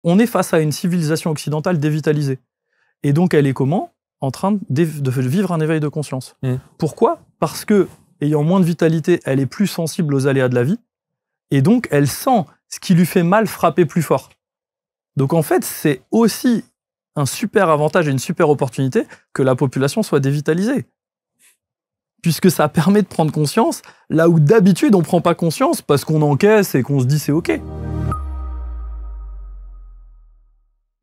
on est face à une civilisation occidentale dévitalisée. Et donc, elle est comment? En train de vivre un éveil de conscience. Pourquoi? Parce que, ayant moins de vitalité, elle est plus sensible aux aléas de la vie, et donc elle sent ce qui lui fait mal frapper plus fort. Donc en fait, c'est aussi un super avantage et une super opportunité que la population soit dévitalisée. Puisque ça permet de prendre conscience, là où d'habitude on ne prend pas conscience parce qu'on encaisse et qu'on se dit c'est ok.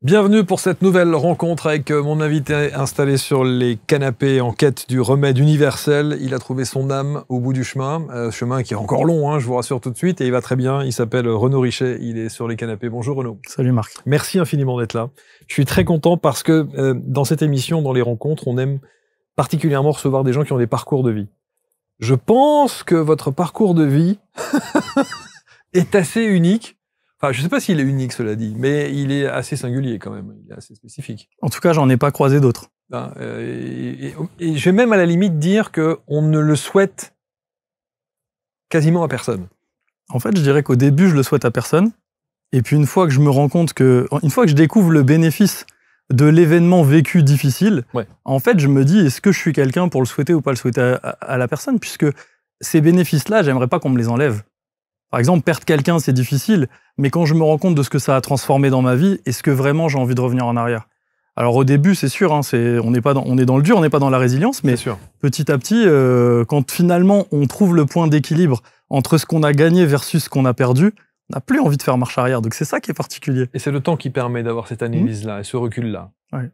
Bienvenue pour cette nouvelle rencontre avec mon invité installé sur les canapés en quête du remède universel. Il a trouvé son âme au bout du chemin, chemin qui est encore long, hein, je vous rassure tout de suite, et il va très bien. Il s'appelle Renaud Richet, il est sur les canapés. Bonjour Renaud. Salut Marc. Merci infiniment d'être là. Je suis très content parce que dans cette émission, dans les rencontres, on aime particulièrement recevoir des gens qui ont des parcours de vie. Je pense que votre parcours de vie est assez unique. Enfin, je ne sais pas s'il est unique, cela dit, mais il est assez singulier quand même, il est assez spécifique. En tout cas, j'en ai pas croisé d'autres. Et je vais même à la limite dire qu'on ne le souhaite quasiment à personne. En fait, je dirais qu'au début, je le souhaite à personne. Et puis une fois que je me rends compte une fois que je découvre le bénéfice de l'événement vécu difficile, en fait, je me dis, est-ce que je suis quelqu'un pour le souhaiter ou pas le souhaiter à la personne? Puisque ces bénéfices-là, j'aimerais pas qu'on me les enlève. Par exemple, perdre quelqu'un, c'est difficile, mais quand je me rends compte de ce que ça a transformé dans ma vie, est-ce que vraiment j'ai envie de revenir en arrière? Alors au début, c'est sûr, hein, on est dans le dur, on n'est pas dans la résilience, mais petit à petit, quand finalement on trouve le point d'équilibre entre ce qu'on a gagné versus ce qu'on a perdu, on n'a plus envie de faire marche arrière. Donc c'est ça qui est particulier. Et c'est le temps qui permet d'avoir cette analyse-là et ce recul-là. Ouais.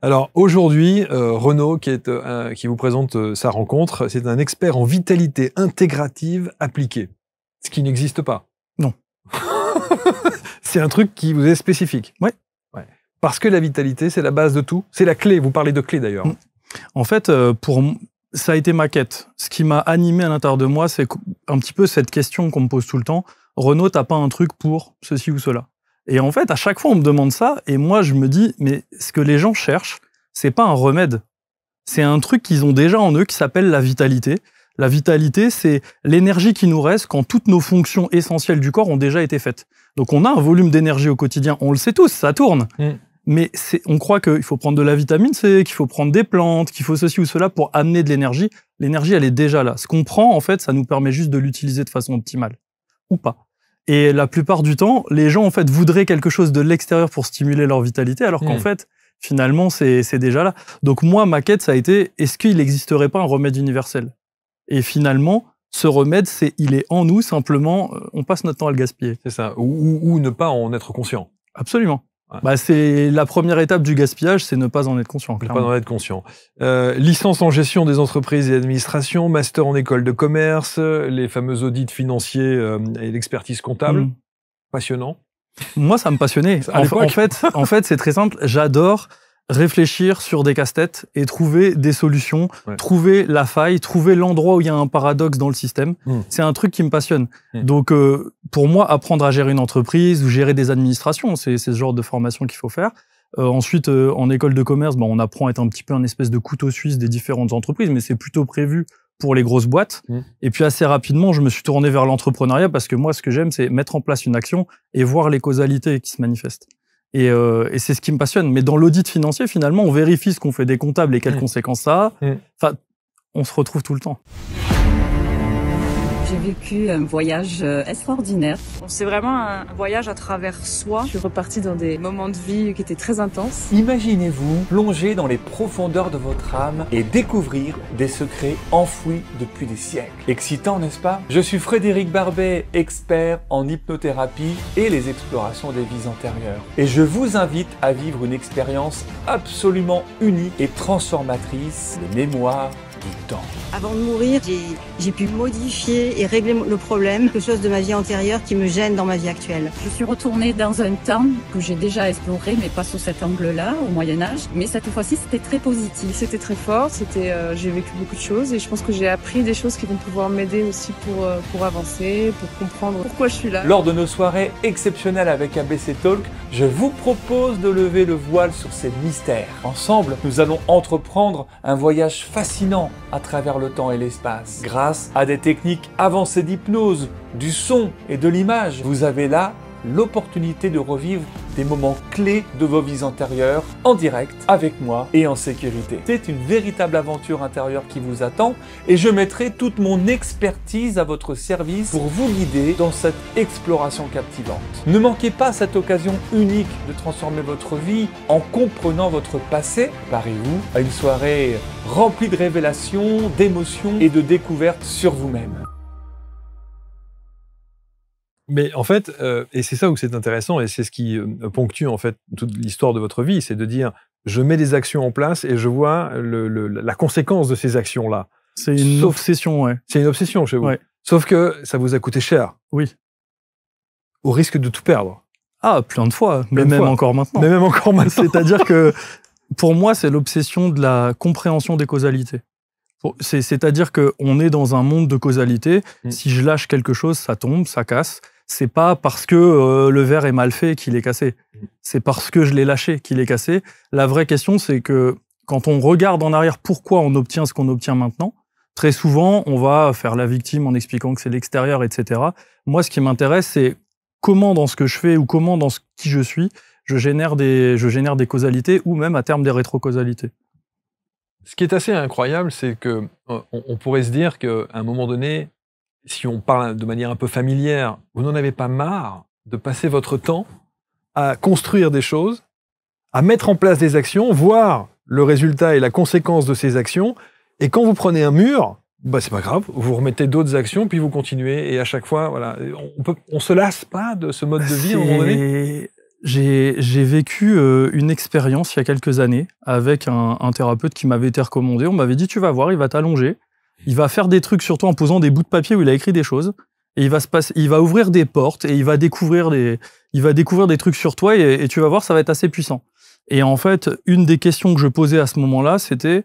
Alors aujourd'hui, Renaud, qui vous présente sa rencontre, c'est un expert en vitalité intégrative appliquée. Ce qui n'existe pas. Non. C'est un truc qui vous est spécifique. Ouais. Parce que la vitalité, c'est la base de tout. C'est la clé. Vous parlez de clé d'ailleurs. En fait, ça a été ma quête. Ce qui m'a animé à l'intérieur de moi, c'est un petit peu cette question qu'on me pose tout le temps. Renaud, t'as pas un truc pour ceci ou cela? Et en fait, à chaque fois, on me demande ça. Et moi, je me dis, mais ce que les gens cherchent, c'est pas un remède. C'est un truc qu'ils ont déjà en eux qui s'appelle la vitalité. La vitalité, c'est l'énergie qui nous reste quand toutes nos fonctions essentielles du corps ont déjà été faites. Donc on a un volume d'énergie au quotidien, on le sait tous, ça tourne. Mais on croit qu'il faut prendre de la vitamine C, qu'il faut prendre des plantes, qu'il faut ceci ou cela pour amener de l'énergie. L'énergie, elle est déjà là. Ce qu'on prend, en fait, ça nous permet juste de l'utiliser de façon optimale. Ou pas. Et la plupart du temps, les gens, en fait, voudraient quelque chose de l'extérieur pour stimuler leur vitalité, alors qu'en fait, finalement, c'est déjà là. Donc moi, ma quête, ça a été, est-ce qu'il n'existerait pas un remède universel? Et finalement, ce remède, il est en nous, simplement, on passe notre temps à le gaspiller. C'est ça, ou ne pas en être conscient. Absolument. Ouais. C'est la première étape du gaspillage, c'est ne pas en être conscient. Ne pas en être conscient. Licence en gestion des entreprises et administration, master en école de commerce, les fameux audits financiers et l'expertise comptable. Passionnant. Moi, ça me passionnait. En fait, c'est très simple. J'adore réfléchir sur des casse-têtes et trouver des solutions, trouver la faille, trouver l'endroit où il y a un paradoxe dans le système. C'est un truc qui me passionne. Donc, pour moi, apprendre à gérer une entreprise ou gérer des administrations, c'est ce genre de formation qu'il faut faire. Ensuite, en école de commerce, on apprend à être un petit peu un espèce de couteau suisse des différentes entreprises, mais c'est plutôt prévu pour les grosses boîtes. Et puis, assez rapidement, je me suis tourné vers l'entrepreneuriat parce que moi, ce que j'aime, c'est mettre en place une action et voir les causalités qui se manifestent. Et c'est ce qui me passionne. Mais dans l'audit financier, finalement, on vérifie ce qu'on fait des comptables et quelles conséquences ça a. Enfin, on se retrouve tout le temps. J'ai vécu un voyage extraordinaire. C'est vraiment un voyage à travers soi. Je suis repartie dans des moments de vie qui étaient très intenses. Imaginez-vous plonger dans les profondeurs de votre âme et découvrir des secrets enfouis depuis des siècles. Excitant, n'est-ce pas? Je suis Frédéric Barbet, expert en hypnothérapie et les explorations des vies antérieures. Et je vous invite à vivre une expérience absolument unique et transformatrice, les mémoires du temps. Avant de mourir, j'ai pu modifier et régler le problème, quelque chose de ma vie antérieure qui me gêne dans ma vie actuelle. Je suis retournée dans un temps que j'ai déjà exploré, mais pas sous cet angle-là, au Moyen-Âge. Mais cette fois-ci, c'était très positif. C'était très fort, j'ai vécu beaucoup de choses et je pense que j'ai appris des choses qui vont pouvoir m'aider aussi pour avancer, pour comprendre pourquoi je suis là. Lors de nos soirées exceptionnelles avec ABC Talk, je vous propose de lever le voile sur ces mystères. Ensemble, nous allons entreprendre un voyage fascinant à travers le temps et l'espace. Grâce à des techniques avancées d'hypnose, du son et de l'image, vous avez là l'opportunité de revivre des moments clés de vos vies antérieures en direct avec moi et en sécurité. C'est une véritable aventure intérieure qui vous attend et je mettrai toute mon expertise à votre service pour vous guider dans cette exploration captivante. Ne manquez pas cette occasion unique de transformer votre vie en comprenant votre passé. Préparez-vous à une soirée remplie de révélations, d'émotions et de découvertes sur vous-même. Mais en fait, et c'est ça où c'est intéressant, et c'est ce qui ponctue en fait toute l'histoire de votre vie, c'est de dire, je mets des actions en place et je vois la conséquence de ces actions-là. C'est une obsession, ouais. C'est une obsession chez vous. Ouais. Sauf que ça vous a coûté cher. Oui. Au risque de tout perdre. Ah, plein de fois, mais même encore maintenant. Mais même encore maintenant. C'est-à-dire que, pour moi, c'est l'obsession de la compréhension des causalités. C'est-à-dire qu'on est dans un monde de causalité. Si je lâche quelque chose, ça tombe, ça casse. C'est pas parce que le verre est mal fait qu'il est cassé. C'est parce que je l'ai lâché qu'il est cassé. La vraie question, c'est que quand on regarde en arrière pourquoi on obtient ce qu'on obtient maintenant, très souvent, on va faire la victime en expliquant que c'est l'extérieur, etc. Moi, ce qui m'intéresse, c'est comment dans ce que je fais ou comment dans qui je suis, je génère des causalités ou même à terme des rétrocausalités. Ce qui est assez incroyable, c'est que on pourrait se dire qu'à un moment donné, si on parle de manière un peu familière, vous n'en avez pas marre de passer votre temps à construire des choses, à mettre en place des actions, voir le résultat et la conséquence de ces actions, et quand vous prenez un mur, bah c'est pas grave, vous remettez d'autres actions, puis vous continuez, et à chaque fois, voilà, on se lasse pas de ce mode de vie à un moment donné. J'ai vécu une expérience il y a quelques années avec un thérapeute qui m'avait été recommandé. On m'avait dit, tu vas voir, il va t'allonger, il va faire des trucs sur toi en posant des bouts de papier où il a écrit des choses, et il va ouvrir des portes, et il va découvrir des trucs sur toi, et tu vas voir, ça va être assez puissant. Et en fait, une des questions que je posais à ce moment-là, c'était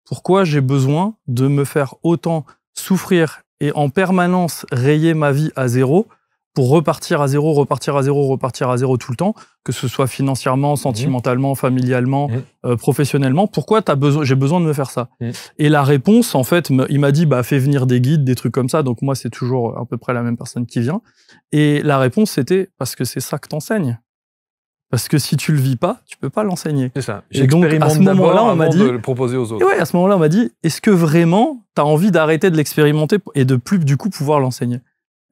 pourquoi j'ai besoin de me faire autant souffrir et en permanence rayer ma vie à zéro pour repartir à zéro tout le temps, que ce soit financièrement, sentimentalement, familialement, professionnellement. Pourquoi j'ai besoin de me faire ça? Et la réponse, en fait, il m'a dit, fais venir des guides, des trucs comme ça. Donc moi, c'est toujours à peu près la même personne qui vient. Et la réponse, c'était parce que c'est ça que t'enseignes. Parce que si tu le vis pas, tu peux pas l'enseigner. C'est ça. J'expérimente d'abord avant de le proposer aux autres. Et ouais, à ce moment-là, on m'a dit, est-ce que vraiment t'as envie d'arrêter de l'expérimenter et de plus du coup pouvoir l'enseigner?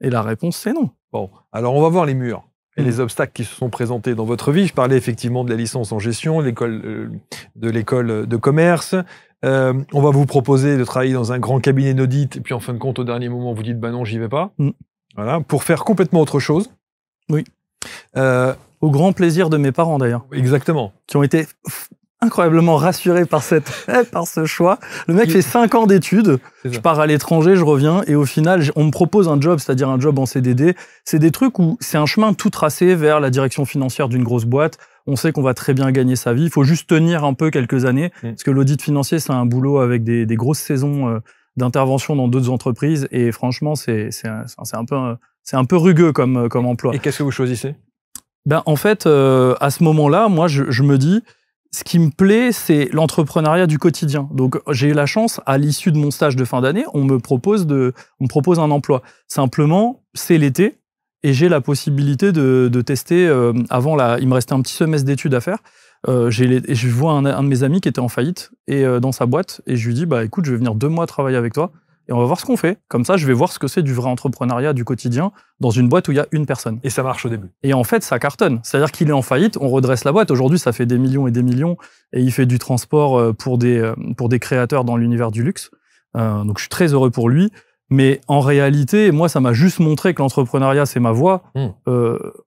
Et la réponse, c'est non. Bon, alors on va voir les murs et les obstacles qui se sont présentés dans votre vie. Je parlais effectivement de la licence en gestion, de l'école de commerce. On va vous proposer de travailler dans un grand cabinet d'audit, et puis en fin de compte, au dernier moment, vous dites, non, j'y vais pas. Voilà, pour faire complètement autre chose. Oui. Au grand plaisir de mes parents, d'ailleurs. Exactement. Qui ont été incroyablement rassurés par ce choix. Le mec fait 5 ans d'études, je pars à l'étranger, je reviens, et au final, on me propose un job, c'est-à-dire un job en CDD. C'est des trucs où c'est un chemin tout tracé vers la direction financière d'une grosse boîte. On sait qu'on va très bien gagner sa vie. Il faut juste tenir un peu quelques années, parce que l'audit financier, c'est un boulot avec des grosses saisons d'intervention dans d'autres entreprises, et franchement, c'est un peu rugueux comme emploi. Et qu'est-ce que vous choisissez? En fait, à ce moment-là, moi, je me dis, ce qui me plaît, c'est l'entrepreneuriat du quotidien. Donc, j'ai eu la chance, à l'issue de mon stage de fin d'année, on me propose un emploi. Simplement, c'est l'été, et j'ai la possibilité de tester il me restait un petit semestre d'études à faire. Je vois un de mes amis qui était en faillite dans sa boîte, et je lui dis, écoute, je vais venir 2 mois travailler avec toi, et on va voir ce qu'on fait. Comme ça, je vais voir ce que c'est du vrai entrepreneuriat du quotidien dans une boîte où il y a une personne. Et ça marche au début. Et en fait, ça cartonne. C'est-à-dire qu'il est en faillite, on redresse la boîte. Aujourd'hui, ça fait des millions et des millions, et il fait du transport pour des créateurs dans l'univers du luxe. Donc, je suis très heureux pour lui. Mais en réalité, moi, ça m'a juste montré que l'entrepreneuriat, c'est ma voie.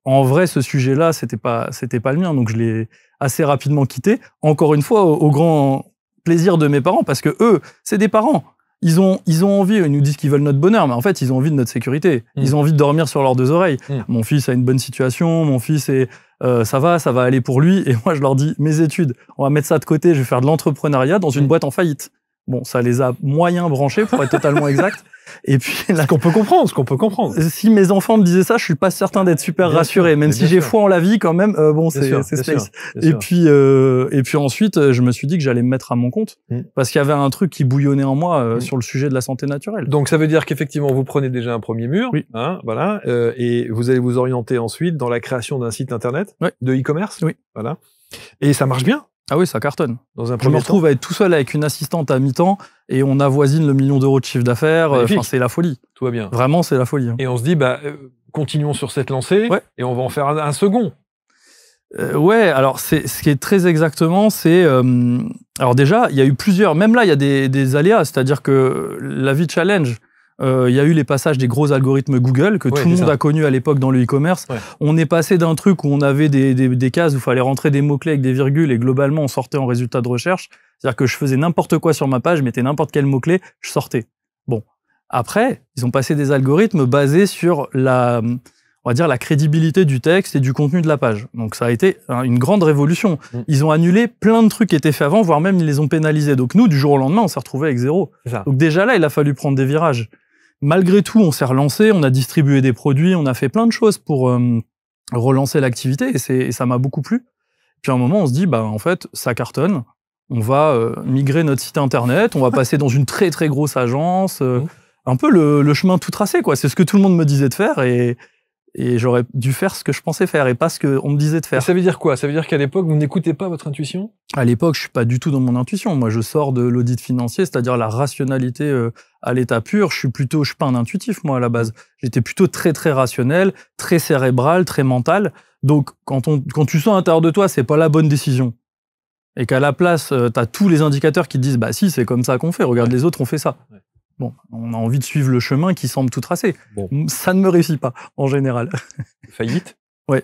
En vrai, ce sujet-là, c'était pas le mien. Donc, je l'ai assez rapidement quitté. Encore une fois, au grand plaisir de mes parents, parce que eux, c'est des parents. Ils ont envie, ils nous disent qu'ils veulent notre bonheur, mais en fait, ils ont envie de notre sécurité. Ils ont envie de dormir sur leurs 2 oreilles. Mon fils a une bonne situation, mon fils ça va aller pour lui. Et moi, je leur dis, mes études, on va mettre ça de côté, je vais faire de l'entrepreneuriat dans une boîte en faillite. Bon, ça les a moyen branchés, pour être totalement exact. Et puis, Ce qu'on peut comprendre. Si mes enfants me disaient ça, je suis pas certain d'être super rassuré. Même si j'ai foi en la vie, quand même, bon, c'est space. Et puis ensuite, je me suis dit que j'allais me mettre à mon compte. Parce qu'il y avait un truc qui bouillonnait en moi sur le sujet de la santé naturelle. Donc, ça veut dire qu'effectivement, vous prenez déjà un premier mur. Oui. Hein, voilà. Et vous allez vous orienter ensuite dans la création d'un site internet de e-commerce. Oui. Voilà. Et ça marche bien. Ah oui, ça cartonne. Dans un je me retrouve à être tout seul avec une assistante à mi-temps et on avoisine le 1 million d'euros de chiffre d'affaires. Enfin, c'est la folie. Tout va bien. Vraiment, c'est la folie. Et on se dit, continuons sur cette lancée et on va en faire un second. Ouais, alors ce qui est très exactement, c'est... alors déjà, il y a eu plusieurs... Même là, il y a des aléas. C'est-à-dire que la vie challenge... Il y a eu les passages des gros algorithmes Google que tout le monde a connu à l'époque dans le e-commerce. Ouais. On est passé d'un truc où on avait des cases où il fallait rentrer des mots-clés avec des virgules et globalement on sortait en résultat de recherche. C'est-à-dire que je faisais n'importe quoi sur ma page, je mettais n'importe quel mot-clé, je sortais. Bon. Après, ils ont passé des algorithmes basés sur on va dire la crédibilité du texte et du contenu de la page. Donc ça a été une grande révolution. Ils ont annulé plein de trucs qui étaient faits avant, voire même ils les ont pénalisés. Donc nous, du jour au lendemain, on s'est retrouvés avec 0. Donc déjà là, il a fallu prendre des virages. Malgré tout, on s'est relancé, on a distribué des produits, on a fait plein de choses pour relancer l'activité et ça m'a beaucoup plu. Puis à un moment, on se dit, en fait, ça cartonne, on va migrer notre site internet, on va passer dans une très très grosse agence, un peu le chemin tout tracé, quoi. C'est ce que tout le monde me disait de faire et j'aurais dû faire ce que je pensais faire et pas ce qu'on me disait de faire. Et ça veut dire quoi? Ça veut dire qu'à l'époque, vous n'écoutez pas votre intuition? À l'époque, je suis pas du tout dans mon intuition. Moi, je sors de l'audit financier, c'est-à-dire la rationalité à l'état pur. Je suis pas un intuitif, moi, à la base. J'étais plutôt très, très rationnel, très cérébral, très mental. Donc, quand tu sens à l'intérieur de toi, c'est pas la bonne décision. Et qu'à la place, t'as tous les indicateurs qui te disent, si, c'est comme ça qu'on fait. Regarde, les autres ont fait ça. Ouais. Bon, on a envie de suivre le chemin qui semble tout tracé. Bon. Ça ne me réussit pas, en général. Faillite? Ouais.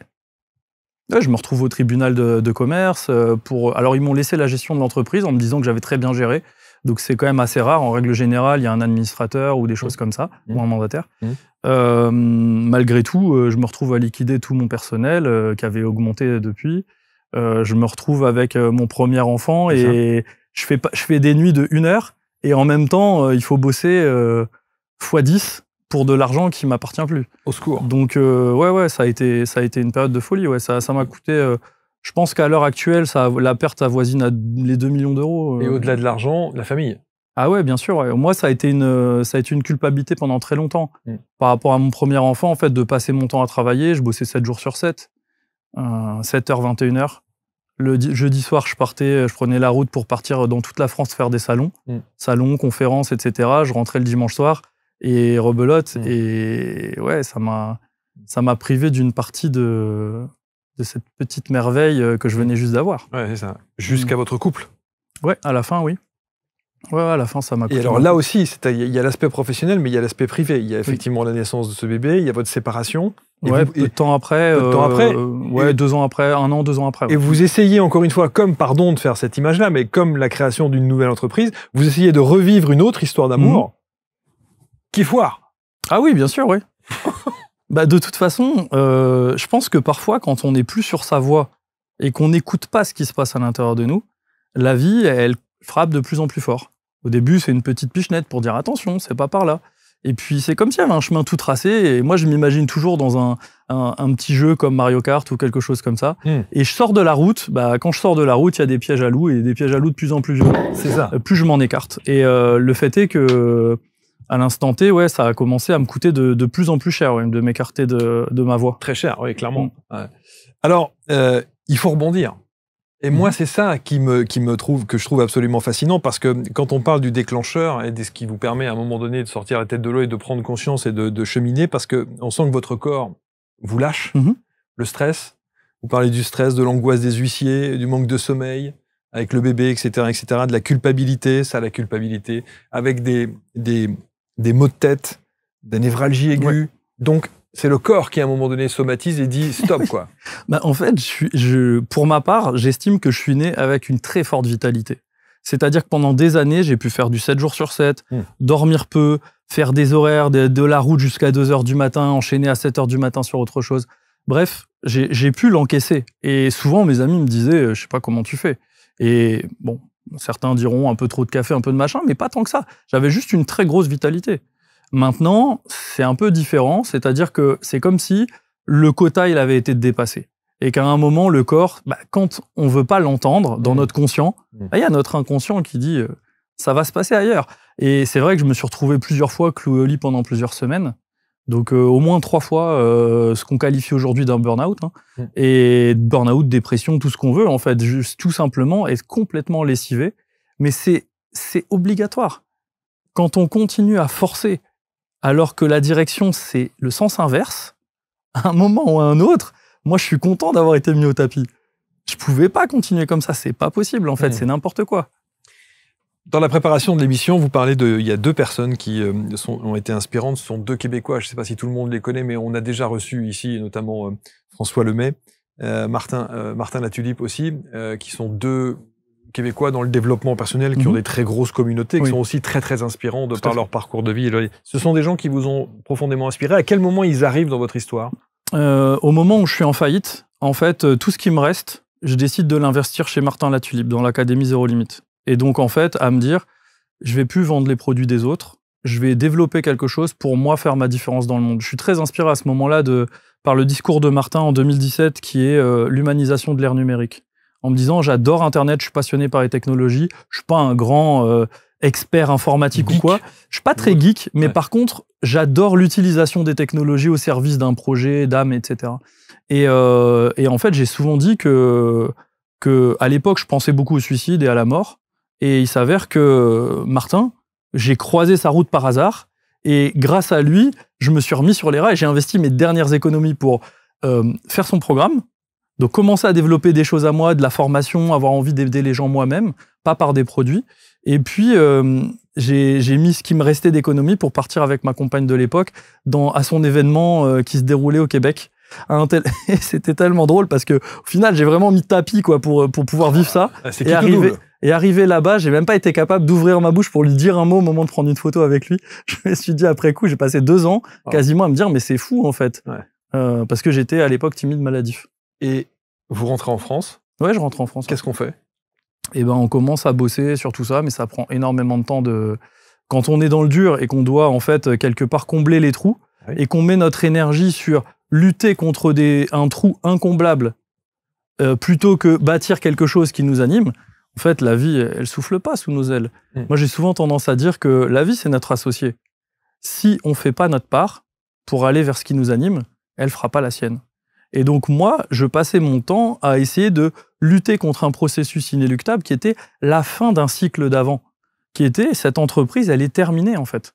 Ouais, je me retrouve au tribunal de commerce. Alors, ils m'ont laissé la gestion de l'entreprise en me disant que j'avais très bien géré. Donc, c'est quand même assez rare. En règle générale, il y a un administrateur ou des choses comme ça, ou un mandataire. Malgré tout, je me retrouve à liquider tout mon personnel qui avait augmenté depuis. Je me retrouve avec mon premier enfant et je fais des nuits de 1 heure. Et en même temps, il faut bosser x10 pour de l'argent qui m'appartient plus. Au secours. Donc, ça a été une période de folie. Ouais, ça m'a coûté... je pense qu'à l'heure actuelle, la perte avoisine à les 2 millions d'euros. Et au-delà de l'argent, la famille. Ah ouais, bien sûr. Ouais. Moi, ça a été une culpabilité pendant très longtemps. Par rapport à mon premier enfant, en fait, de passer mon temps à travailler, je bossais 7 jours sur 7. 7h, 21h. Le jeudi soir, je prenais la route pour partir dans toute la France faire des salons. Salons, conférences, etc. Je rentrais le dimanche soir et rebelote. Et ouais, ça m'a privé d'une partie de cette petite merveille que je venais juste d'avoir. Ouais, c'est ça. Jusqu'à votre couple. Ouais, à la fin, oui. Ouais, à la fin, ça m'a coûté. Et alors là aussi, il y a l'aspect professionnel, mais il y a l'aspect privé. Il y a effectivement la naissance de ce bébé, il y a votre séparation. Ouais, peu de temps après. 2 ans après, 1 an, 2 ans après. Ouais. Et vous essayez, encore une fois, pardon de faire cette image-là, mais comme la création d'une nouvelle entreprise, vous essayez de revivre une autre histoire d'amour qui foire. Ah oui, bien sûr, oui. De toute façon, je pense que parfois, quand on n'est plus sur sa voie et qu'on n'écoute pas ce qui se passe à l'intérieur de nous, la vie, elle frappe de plus en plus fort. Au début, c'est une petite pichenette pour dire attention, c'est pas par là. Et puis, c'est comme s'il y avait un chemin tout tracé. Et moi, je m'imagine toujours dans un petit jeu comme Mario Kart ou quelque chose comme ça. Et je sors de la route. Quand je sors de la route, il y a des pièges à loups et des pièges à loups de plus en plus violents. C'est ça. Plus je m'en écarte. Et le fait est que, à l'instant T, ça a commencé à me coûter de plus en plus cher de m'écarter de ma voie. Très cher, oui, clairement. Ouais. Alors, il faut rebondir. Et moi, c'est ça que je trouve absolument fascinant, parce que quand on parle du déclencheur et de ce qui vous permet à un moment donné de sortir la tête de l'eau et de prendre conscience et de cheminer, parce que on sent que votre corps vous lâche, le stress. Vous parlez du stress, de l'angoisse des huissiers, du manque de sommeil, avec le bébé, etc., de la culpabilité, la culpabilité, avec des maux de tête, des névralgies aiguës. Ouais. Donc, c'est le corps qui, à un moment donné, somatise et dit stop, quoi. En fait, pour ma part, j'estime que je suis né avec une très forte vitalité. C'est-à-dire que pendant des années, j'ai pu faire du 7 jours sur 7, dormir peu, faire des horaires de la route jusqu'à 2h du matin, enchaîner à 7h du matin sur autre chose. Bref, j'ai pu l'encaisser. Et souvent, mes amis me disaient, je sais pas comment tu fais. Et bon, Certains diront un peu trop de café, un peu de machin, mais pas tant que ça. J'avais juste une très grosse vitalité. Maintenant, c'est un peu différent, c'est-à-dire que c'est comme si le quota, il avait été dépassé. Et qu'à un moment, le corps, quand on veut pas l'entendre dans notre conscient, il y a notre inconscient qui dit ça va se passer ailleurs. Et c'est vrai que je me suis retrouvé plusieurs fois cloué au lit pendant plusieurs semaines. Donc au moins 3 fois ce qu'on qualifie aujourd'hui d'un burn-out. Et burn-out, dépression, tout ce qu'on veut, en fait, juste tout simplement être complètement lessivé. Mais c'est obligatoire. Quand on continue à forcer, alors que la direction, c'est le sens inverse, à un moment ou à un autre, moi, je suis content d'avoir été mis au tapis. Je pouvais pas continuer comme ça, c'est pas possible, en fait, c'est n'importe quoi. Dans la préparation de l'émission, vous parlez il y a 2 personnes qui ont été inspirantes, ce sont 2 Québécois, je ne sais pas si tout le monde les connaît, mais on a déjà reçu ici, notamment François Lemay, Martin Latulippe aussi, qui sont 2 Québécois dans le développement personnel, qui ont des très grosses communautés, qui sont aussi très très inspirants de par leur parcours de vie. Ce sont des gens qui vous ont profondément inspiré. À quel moment ils arrivent dans votre histoire ? Au moment où je suis en faillite, en fait, tout ce qui me reste, je décide de l'investir chez Martin Latulippe, dans l'Académie Zéro Limite. Et donc, en fait, à me dire, je vais plus vendre les produits des autres, je vais développer quelque chose pour moi faire ma différence dans le monde. Je suis très inspiré à ce moment-là par le discours de Martin en 2017, qui est l'humanisation de l'ère numérique. En me disant, j'adore Internet, je suis passionné par les technologies, je suis pas un grand expert informatique geek. Ou quoi. Je suis pas très geek, mais par contre, j'adore l'utilisation des technologies au service d'un projet, d'âme, etc. Et en fait, j'ai souvent dit que à l'époque, je pensais beaucoup au suicide et à la mort. Et il s'avère que Martin, j'ai croisé sa route par hasard. Et grâce à lui, je me suis remis sur les rails et j'ai investi mes dernières économies pour faire son programme. Donc, commencer à développer des choses à moi, de la formation, avoir envie d'aider les gens moi-même, pas par des produits. Et puis, j'ai mis ce qui me restait d'économie pour partir avec ma compagne de l'époque à son événement qui se déroulait au Québec. Et c'était tellement drôle parce que au final, j'ai vraiment mis tapis quoi, pour pouvoir vivre ça. Et arrivé là-bas, j'ai même pas été capable d'ouvrir ma bouche pour lui dire un mot au moment de prendre une photo avec lui. Je me suis dit après coup, j'ai passé 2 ans quasiment à me dire mais c'est fou en fait. Parce que j'étais à l'époque timide, maladif. Et vous rentrez en France ? Ouais, je rentre en France. Qu'est-ce qu'on fait ? Et on commence à bosser sur tout ça, mais ça prend énormément de temps quand on est dans le dur et qu'on doit en fait quelque part combler les trous et qu'on met notre énergie sur lutter contre un trou incomblable plutôt que bâtir quelque chose qui nous anime. En fait, la vie, elle souffle pas sous nos ailes. Moi, j'ai souvent tendance à dire que la vie, c'est notre associé. Si on fait pas notre part pour aller vers ce qui nous anime, elle fera pas la sienne. Et donc, moi, je passais mon temps à essayer de lutter contre un processus inéluctable qui était la fin d'un cycle d'avant, qui était cette entreprise, elle est terminée, en fait.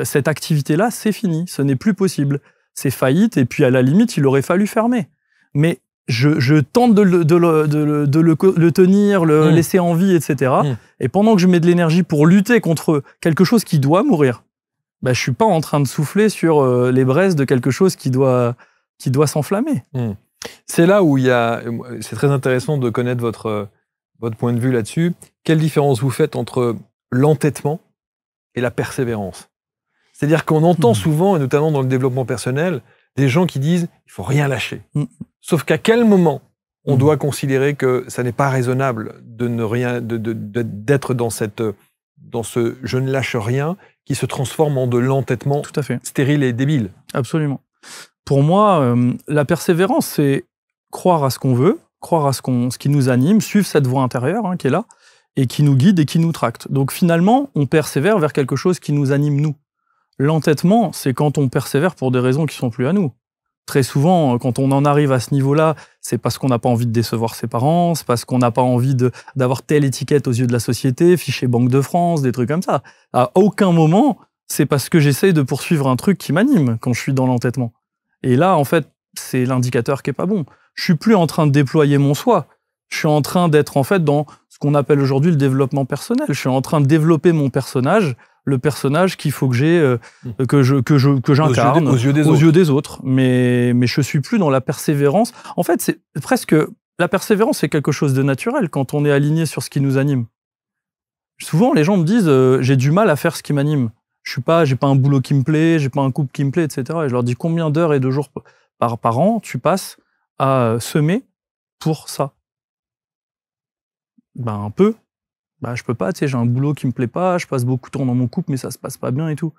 Cette activité-là, c'est fini, ce n'est plus possible. C'est faillite, et puis à la limite, il aurait fallu fermer. Mais je tente de le tenir, le laisser en vie, etc. Et pendant que je mets de l'énergie pour lutter contre quelque chose qui doit mourir, je suis pas en train de souffler sur les braises de quelque chose qui doit s'enflammer. C'est là où c'est très intéressant de connaître votre point de vue là-dessus. Quelle différence vous faites entre l'entêtement et la persévérance ? C'est-à-dire qu'on entend souvent, et notamment dans le développement personnel, des gens qui disent « il faut rien lâcher ». Sauf qu'à quel moment on doit considérer que ça n'est pas raisonnable d'être dans ce « je ne lâche rien » qui se transforme en de l'entêtement stérile et débile. Absolument. Pour moi, la persévérance, c'est croire à ce qu'on veut, croire à ce qui nous anime, suivre cette voie intérieure qui est là, et qui nous guide et qui nous tracte. Donc finalement, on persévère vers quelque chose qui nous anime nous. L'entêtement, c'est quand on persévère pour des raisons qui sont plus à nous. Très souvent, quand on en arrive à ce niveau-là, c'est parce qu'on n'a pas envie de décevoir ses parents, c'est parce qu'on n'a pas envie d'avoir telle étiquette aux yeux de la société, fichier Banque de France, des trucs comme ça. À aucun moment, c'est parce que j'essaye de poursuivre un truc qui m'anime quand je suis dans l'entêtement. Et là, en fait, c'est l'indicateur qui est pas bon. Je suis plus en train de déployer mon soi. Je suis en train d'être en fait dans ce qu'on appelle aujourd'hui le développement personnel. Je suis en train de développer mon personnage, le personnage qu'il faut que j'incarne aux yeux des autres. Mais je suis plus dans la persévérance. En fait, c'est presque la persévérance, c'est quelque chose de naturel quand on est aligné sur ce qui nous anime. Souvent, les gens me disent j'ai du mal à faire ce qui m'anime. J'ai pas un boulot qui me plaît, j'ai pas un couple qui me plaît, etc. Et je leur dis combien d'heures et de jours par an tu passes à semer pour ça? Un peu. Bah, je peux pas, tu sais, j'ai un boulot qui me plaît pas, je passe beaucoup de temps dans mon couple, mais ça se passe pas bien et tout.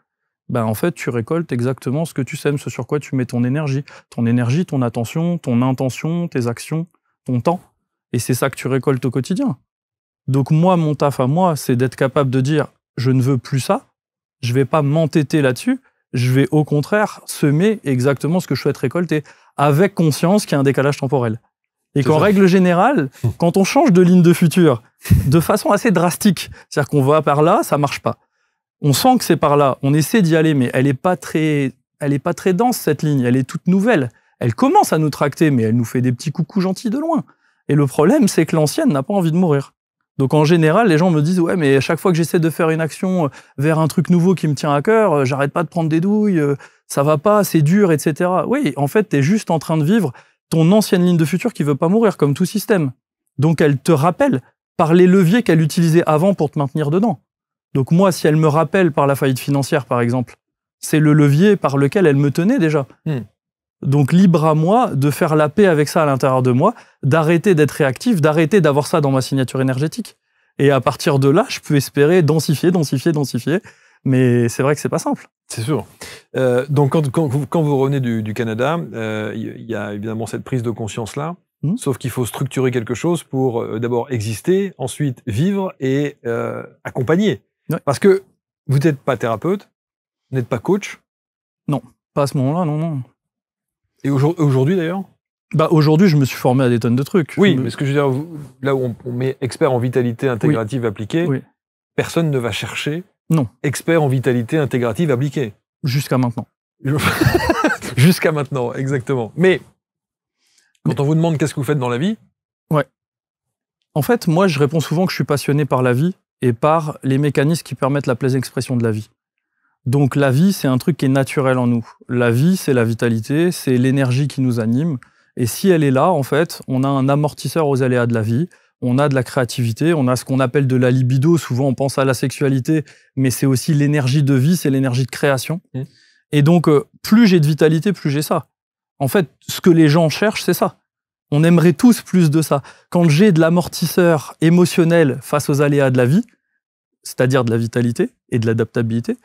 Bah, en fait, tu récoltes exactement ce que tu sèmes, ce sur quoi tu mets ton énergie. Ton énergie, ton attention, ton intention, tes actions, ton temps. Et c'est ça que tu récoltes au quotidien. Donc moi, mon taf à moi, c'est d'être capable de dire « je ne veux plus ça », je vais pas m'entêter là-dessus, je vais au contraire semer exactement ce que je souhaite récolter, avec conscience qu'il y a un décalage temporel. Et qu'en règle générale, quand on change de ligne de futur de façon assez drastique, c'est-à-dire qu'on va par là, ça marche pas. On sent que c'est par là, on essaie d'y aller, mais elle est pas très dense, cette ligne, elle est toute nouvelle. Elle commence à nous tracter, mais elle nous fait des petits coucous gentils de loin. Et le problème, c'est que l'ancienne n'a pas envie de mourir. Donc en général, les gens me disent « ouais, mais à chaque fois que j'essaie de faire une action vers un truc nouveau qui me tient à cœur, j'arrête pas de prendre des douilles, ça va pas, c'est dur, etc. » Oui, en fait, t'es juste en train de vivre ton ancienne ligne de futur qui veut pas mourir, comme tout système. Donc elle te rappelle par les leviers qu'elle utilisait avant pour te maintenir dedans. Donc moi, si elle me rappelle par la faillite financière, par exemple, c'est le levier par lequel elle me tenait déjà. Donc libre à moi de faire la paix avec ça à l'intérieur de moi, d'arrêter d'être réactif, d'arrêter d'avoir ça dans ma signature énergétique. Et à partir de là, je peux espérer densifier. Mais c'est vrai que c'est pas simple. C'est sûr. Donc quand vous revenez du Canada, il y a évidemment cette prise de conscience-là, sauf qu'il faut structurer quelque chose pour d'abord exister, ensuite vivre et accompagner. Ouais. Parce que vous n'êtes pas thérapeute, vous n'êtes pas coach. Non, pas à ce moment-là, non. Et aujourd'hui d'ailleurs? Bah aujourd'hui, je me suis formé à des tonnes de trucs. Oui, mais ce que je veux dire, là où on met expert en vitalité intégrative appliquée, personne ne va chercher expert en vitalité intégrative appliquée. Jusqu'à maintenant. Jusqu'à maintenant, exactement. Mais quand on vous demande qu'est-ce que vous faites dans la vie... Ouais. En fait, moi, je réponds souvent que je suis passionné par la vie et par les mécanismes qui permettent la pleine expression de la vie. Donc la vie, c'est un truc qui est naturel en nous. La vie, c'est la vitalité, c'est l'énergie qui nous anime. Et si elle est là, en fait, on a un amortisseur aux aléas de la vie, on a de la créativité, on a ce qu'on appelle de la libido. Souvent, on pense à la sexualité, mais c'est aussi l'énergie de vie, c'est l'énergie de création. Et donc, plus j'ai de vitalité, plus j'ai ça. En fait, ce que les gens cherchent, c'est ça. On aimerait tous plus de ça. Quand j'ai de l'amortisseur émotionnel face aux aléas de la vie, c'est-à-dire de la vitalité et de l'adaptabilité,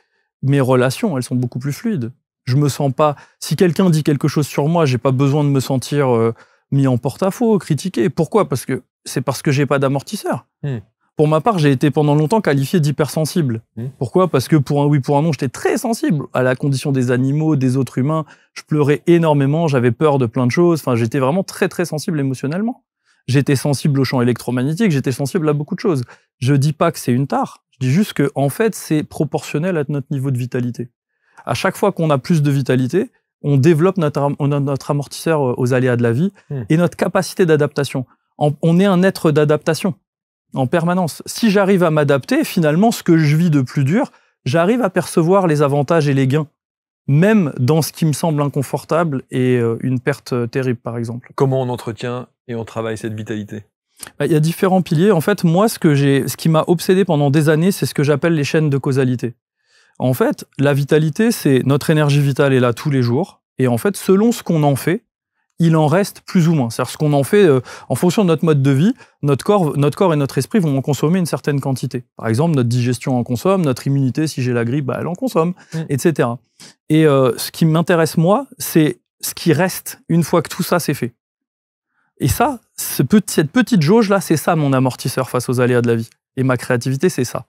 mes relations, elles sont beaucoup plus fluides. Je me sens pas... Si quelqu'un dit quelque chose sur moi, j'ai pas besoin de me sentir mis en porte-à-faux, critiqué. Pourquoi? Parce que j'ai pas d'amortisseur. Pour ma part, j'ai été pendant longtemps qualifié d'hypersensible. Pourquoi? Parce que pour un oui, pour un non, j'étais très sensible à la condition des animaux, des autres humains. Je pleurais énormément, j'avais peur de plein de choses. Enfin, j'étais vraiment très, très sensible émotionnellement. J'étais sensible au champ électromagnétique, j'étais sensible à beaucoup de choses. Je dis pas que c'est une tare. Je dis juste que, en fait, c'est proportionnel à notre niveau de vitalité. À chaque fois qu'on a plus de vitalité, on développe notre amortisseur aux aléas de la vie et notre capacité d'adaptation. On est un être d'adaptation en permanence. Si j'arrive à m'adapter, finalement, ce que je vis de plus dur, j'arrive à percevoir les avantages et les gains, même dans ce qui me semble inconfortable et une perte terrible, par exemple. Comment on entretient et on travaille cette vitalité? Il y a différents piliers. En fait, moi, ce qui m'a obsédé pendant des années, c'est ce que j'appelle les chaînes de causalité. En fait, la vitalité, c'est notre énergie vitale est là tous les jours. Et en fait, selon ce qu'on en fait, il en reste plus ou moins. C'est-à-dire ce qu'on en fait, en fonction de notre mode de vie, notre corps et notre esprit vont en consommer une certaine quantité. Par exemple, notre digestion en consomme, notre immunité, si j'ai la grippe, elle en consomme, etc. Et ce qui m'intéresse, moi, c'est ce qui reste une fois que tout ça c'est fait. Et ça, cette petite jauge-là, c'est ça mon amortisseur face aux aléas de la vie. Et ma créativité, c'est ça.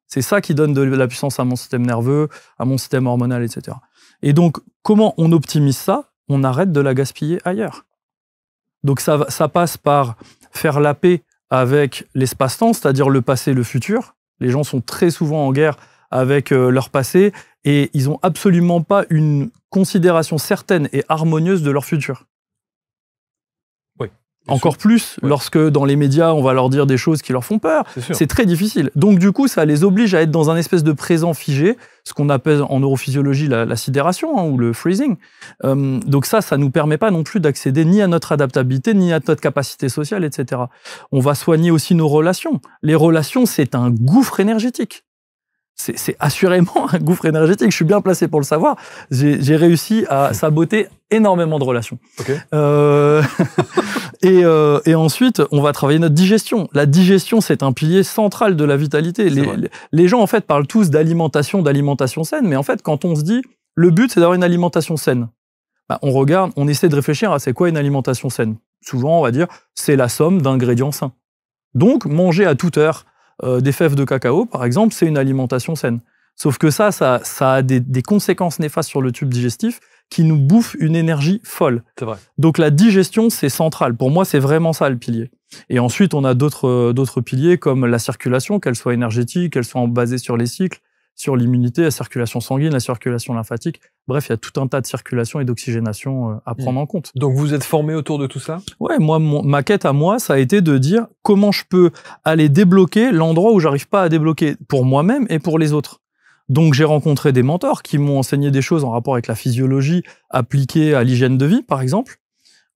C'est ça qui donne de la puissance à mon système nerveux, à mon système hormonal, etc. Et donc, comment on optimise ça? On arrête de la gaspiller ailleurs. Donc ça passe par faire la paix avec l'espace-temps, c'est-à-dire le passé et le futur. Les gens sont très souvent en guerre avec leur passé et ils n'ont absolument pas une considération certaine et harmonieuse de leur futur. Encore plus lorsque dans les médias, on va leur dire des choses qui leur font peur. C'est très difficile. Donc du coup, ça les oblige à être dans un espèce de présent figé, ce qu'on appelle en neurophysiologie la sidération ou le freezing. Donc ça nous permet pas non plus d'accéder ni à notre adaptabilité, ni à notre capacité sociale, etc. On va soigner aussi nos relations. Les relations, c'est un gouffre énergétique. C'est assurément un gouffre énergétique. Je suis bien placé pour le savoir. J'ai réussi à saboter énormément de relations. Et ensuite, on va travailler notre digestion. La digestion, c'est un pilier central de la vitalité. Les gens, en fait, parlent tous d'alimentation saine, mais en fait, quand on se dit, le but, c'est d'avoir une alimentation saine, bah, on regarde, on essaie de réfléchir à c'est quoi une alimentation saine. Souvent, on va dire, c'est la somme d'ingrédients sains. Donc, manger à toute heure des fèves de cacao, par exemple, c'est une alimentation saine. Sauf que ça a des conséquences néfastes sur le tube digestif qui nous bouffent une énergie folle. C'est vrai. Donc la digestion, c'est central. Pour moi, c'est vraiment ça le pilier. Et ensuite, on a d'autres piliers comme la circulation, qu'elle soit énergétique, qu'elle soit basée sur les cycles, sur l'immunité, la circulation sanguine, la circulation lymphatique. Bref, il y a tout un tas de circulation et d'oxygénation à prendre en compte. Donc vous êtes formé autour de tout ça? Ouais, moi, ma quête à moi, ça a été de dire comment je peux aller débloquer l'endroit où j'arrive pas à débloquer pour moi-même et pour les autres. Donc j'ai rencontré des mentors qui m'ont enseigné des choses en rapport avec la physiologie appliquée à l'hygiène de vie, par exemple.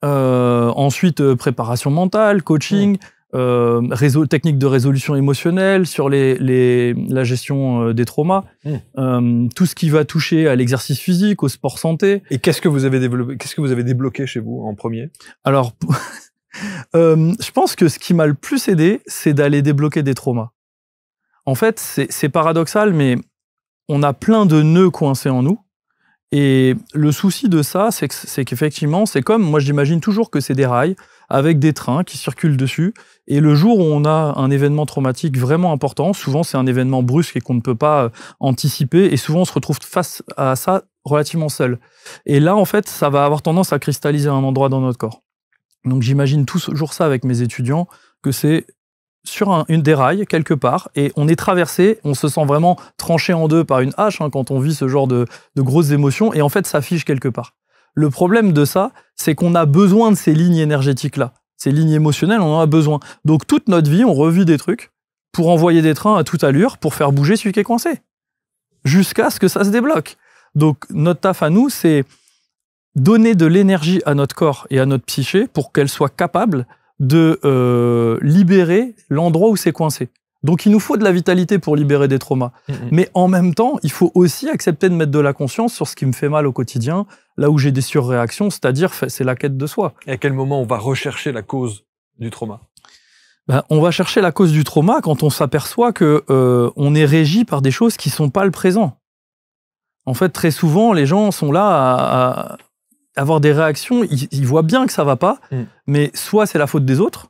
Ensuite, préparation mentale, coaching, techniques de résolution émotionnelle, sur la gestion des traumas, tout ce qui va toucher à l'exercice physique, au sport santé. Et qu'est-ce que vous avez développé, qu'est-ce que vous avez débloqué chez vous en premier? Alors, je pense que ce qui m'a le plus aidé, c'est d'aller débloquer des traumas. En fait, c'est paradoxal, mais on a plein de nœuds coincés en nous. Et le souci de ça, c'est qu'effectivement, c'est comme, moi j'imagine toujours que c'est des rails avec des trains qui circulent dessus. Et le jour où on a un événement traumatique vraiment important, souvent c'est un événement brusque et qu'on ne peut pas anticiper. Et souvent on se retrouve face à ça relativement seul. Et là, en fait, ça va avoir tendance à cristalliser à un endroit dans notre corps. Donc j'imagine toujours ça avec mes étudiants, que c'est sur une des rails, quelque part, et on est traversé, on se sent vraiment tranché en deux par une hache quand on vit ce genre de grosses émotions, et en fait, ça fige quelque part. Le problème de ça, c'est qu'on a besoin de ces lignes énergétiques-là. Ces lignes émotionnelles, on en a besoin. Donc, toute notre vie, on revit des trucs pour envoyer des trains à toute allure, pour faire bouger celui qui est coincé, jusqu'à ce que ça se débloque. Donc, notre taf à nous, c'est donner de l'énergie à notre corps et à notre psyché pour qu'elle soit capable de libérer l'endroit où c'est coincé. Donc il nous faut de la vitalité pour libérer des traumas. Mais en même temps, il faut aussi accepter de mettre de la conscience sur ce qui me fait mal au quotidien, là où j'ai des surréactions, c'est-à-dire c'est la quête de soi. Et à quel moment on va rechercher la cause du trauma? On va chercher la cause du trauma quand on s'aperçoit que on est régi par des choses qui sont pas le présent. En fait, très souvent, les gens sont là à avoir des réactions, ils voient bien que ça va pas, mais soit c'est la faute des autres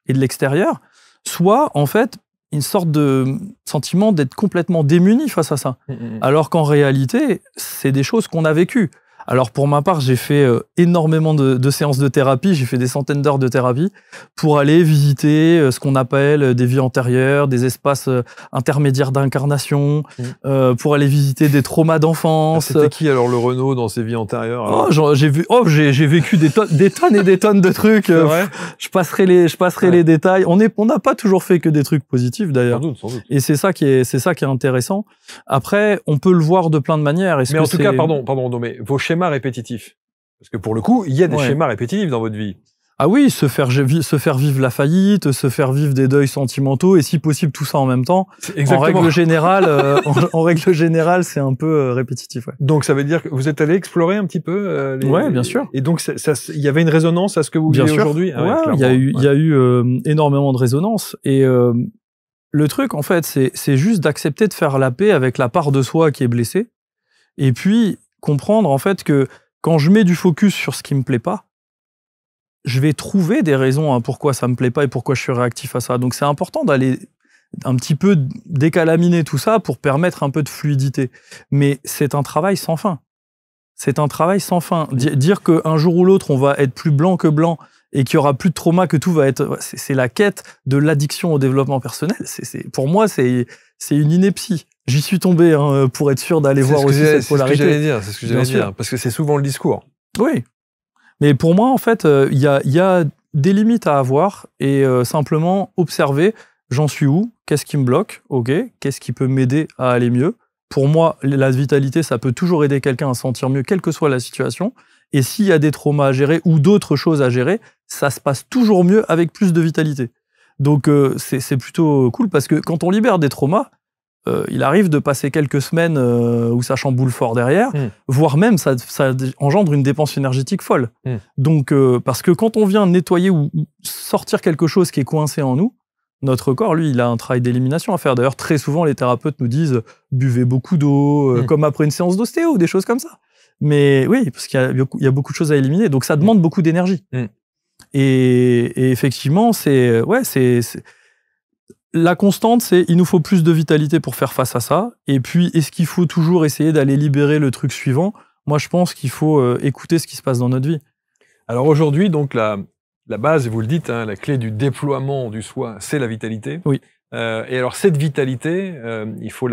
et de l'extérieur, soit, en fait, une sorte de sentiment d'être complètement démuni face à ça. Alors qu'en réalité, c'est des choses qu'on a vécues. Alors, pour ma part, j'ai fait énormément de séances de thérapie, j'ai fait des centaines d'heures de thérapie pour aller visiter ce qu'on appelle des vies antérieures, des espaces intermédiaires d'incarnation, pour aller visiter des traumas d'enfance. C'était qui alors le Renaud dans ses vies antérieures? J'ai vécu des tonnes et des tonnes de trucs. Je passerai les détails. On n'a pas toujours fait que des trucs positifs d'ailleurs. Sans doute. Et c'est ça qui est intéressant. Après, on peut le voir de plein de manières. Mais en tout cas, pardon, mais vos schémas répétitifs. Parce que pour le coup, il y a des schémas répétitifs dans votre vie. Ah oui, se faire vivre la faillite, se faire vivre des deuils sentimentaux, et si possible tout ça en même temps. En règle générale, c'est un peu répétitif. Ouais. Donc ça veut dire que vous êtes allé explorer un petit peu Ouais, bien sûr. Et donc il y avait une résonance à ce que vous vivez aujourd'hui? Il y a eu énormément de résonance. Et le truc, en fait, c'est juste d'accepter de faire la paix avec la part de soi qui est blessée, et puis comprendre en fait que quand je mets du focus sur ce qui me plaît pas, je vais trouver des raisons pourquoi ça me plaît pas et pourquoi je suis réactif à ça. Donc c'est important d'aller un petit peu décalaminer tout ça pour permettre un peu de fluidité. Mais c'est un travail sans fin. C'est un travail sans fin. Dire qu'un jour ou l'autre, on va être plus blanc que blanc et qu'il y aura plus de trauma, que tout va être... C'est la quête de l'addiction au développement personnel. Pour moi, c'est une ineptie. J'y suis tombé pour être sûr d'aller voir aussi cette polarité. C'est ce que j'allais dire, parce que c'est souvent le discours. Oui. Mais pour moi, en fait, il y a des limites à avoir et simplement observer, j'en suis où, qu'est-ce qui me bloque, ok, qu'est-ce qui peut m'aider à aller mieux. Pour moi, la vitalité, ça peut toujours aider quelqu'un à se sentir mieux, quelle que soit la situation. Et s'il y a des traumas à gérer ou d'autres choses à gérer, ça se passe toujours mieux avec plus de vitalité. Donc, c'est plutôt cool parce que quand on libère des traumas, il arrive de passer quelques semaines où ça chamboule fort derrière, voire même ça engendre une dépense énergétique folle. Donc, parce que quand on vient nettoyer ou sortir quelque chose qui est coincé en nous, notre corps, lui, il a un travail d'élimination à faire. D'ailleurs, très souvent, les thérapeutes nous disent « buvez beaucoup d'eau comme après une séance d'ostéo, ou des choses comme ça. Mais oui, parce qu'il y a beaucoup de choses à éliminer. Donc, ça demande beaucoup d'énergie. Et effectivement, la constante, c'est il nous faut plus de vitalité pour faire face à ça. Et puis, est-ce qu'il faut toujours essayer d'aller libérer le truc suivant? Moi, je pense qu'il faut écouter ce qui se passe dans notre vie. Alors aujourd'hui, donc la base, vous le dites, hein, la clé du déploiement du soi, c'est la vitalité. Oui. Et alors cette vitalité, il faut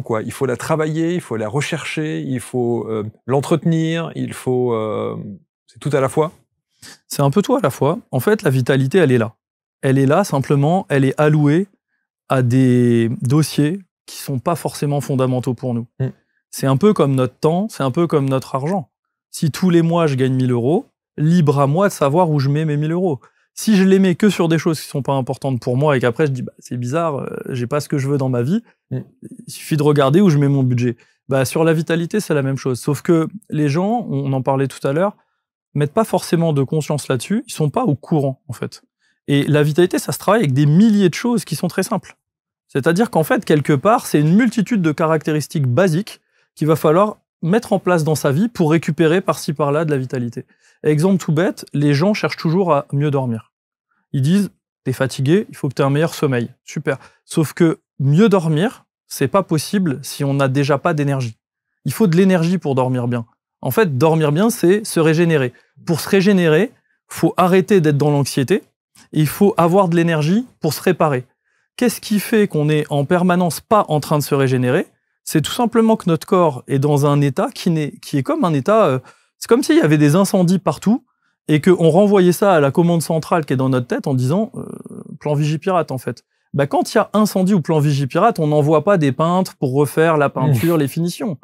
quoi? Il faut la travailler, il faut la rechercher, il faut l'entretenir, c'est tout à la fois. C'est un peu tout à la fois. En fait, la vitalité, elle est là. Elle est là, simplement, elle est allouée à des dossiers qui sont pas forcément fondamentaux pour nous. C'est un peu comme notre temps, c'est un peu comme notre argent. Si tous les mois, je gagne 1 000 €, libre à moi de savoir où je mets mes 1 000 €. Si je les mets que sur des choses qui sont pas importantes pour moi et qu'après je dis c'est bizarre, j'ai pas ce que je veux dans ma vie, il suffit de regarder où je mets mon budget. Sur la vitalité, c'est la même chose. Sauf que les gens, on en parlait tout à l'heure, mettent pas forcément de conscience là-dessus, ils sont pas au courant en fait. Et la vitalité, ça se travaille avec des milliers de choses qui sont très simples. C'est-à-dire qu'en fait, quelque part, c'est une multitude de caractéristiques basiques qu'il va falloir mettre en place dans sa vie pour récupérer par-ci par-là de la vitalité. Exemple tout bête, les gens cherchent toujours à mieux dormir. Ils disent, t'es fatigué, il faut que tu aies un meilleur sommeil. Super. Sauf que mieux dormir, c'est pas possible si on n'a déjà pas d'énergie. Il faut de l'énergie pour dormir bien. En fait, dormir bien, c'est se régénérer. Pour se régénérer, faut arrêter d'être dans l'anxiété et il faut avoir de l'énergie pour se réparer. Qu'est-ce qui fait qu'on est en permanence pas en train de se régénérer? C'est tout simplement que notre corps est dans un état qui est comme un état... c'est comme s'il y avait des incendies partout et qu'on renvoyait ça à la commande centrale qui est dans notre tête en disant plan Vigipirate en fait. Quand il y a incendie ou plan Vigipirate, on n'envoie pas des peintres pour refaire la peinture, les finitions.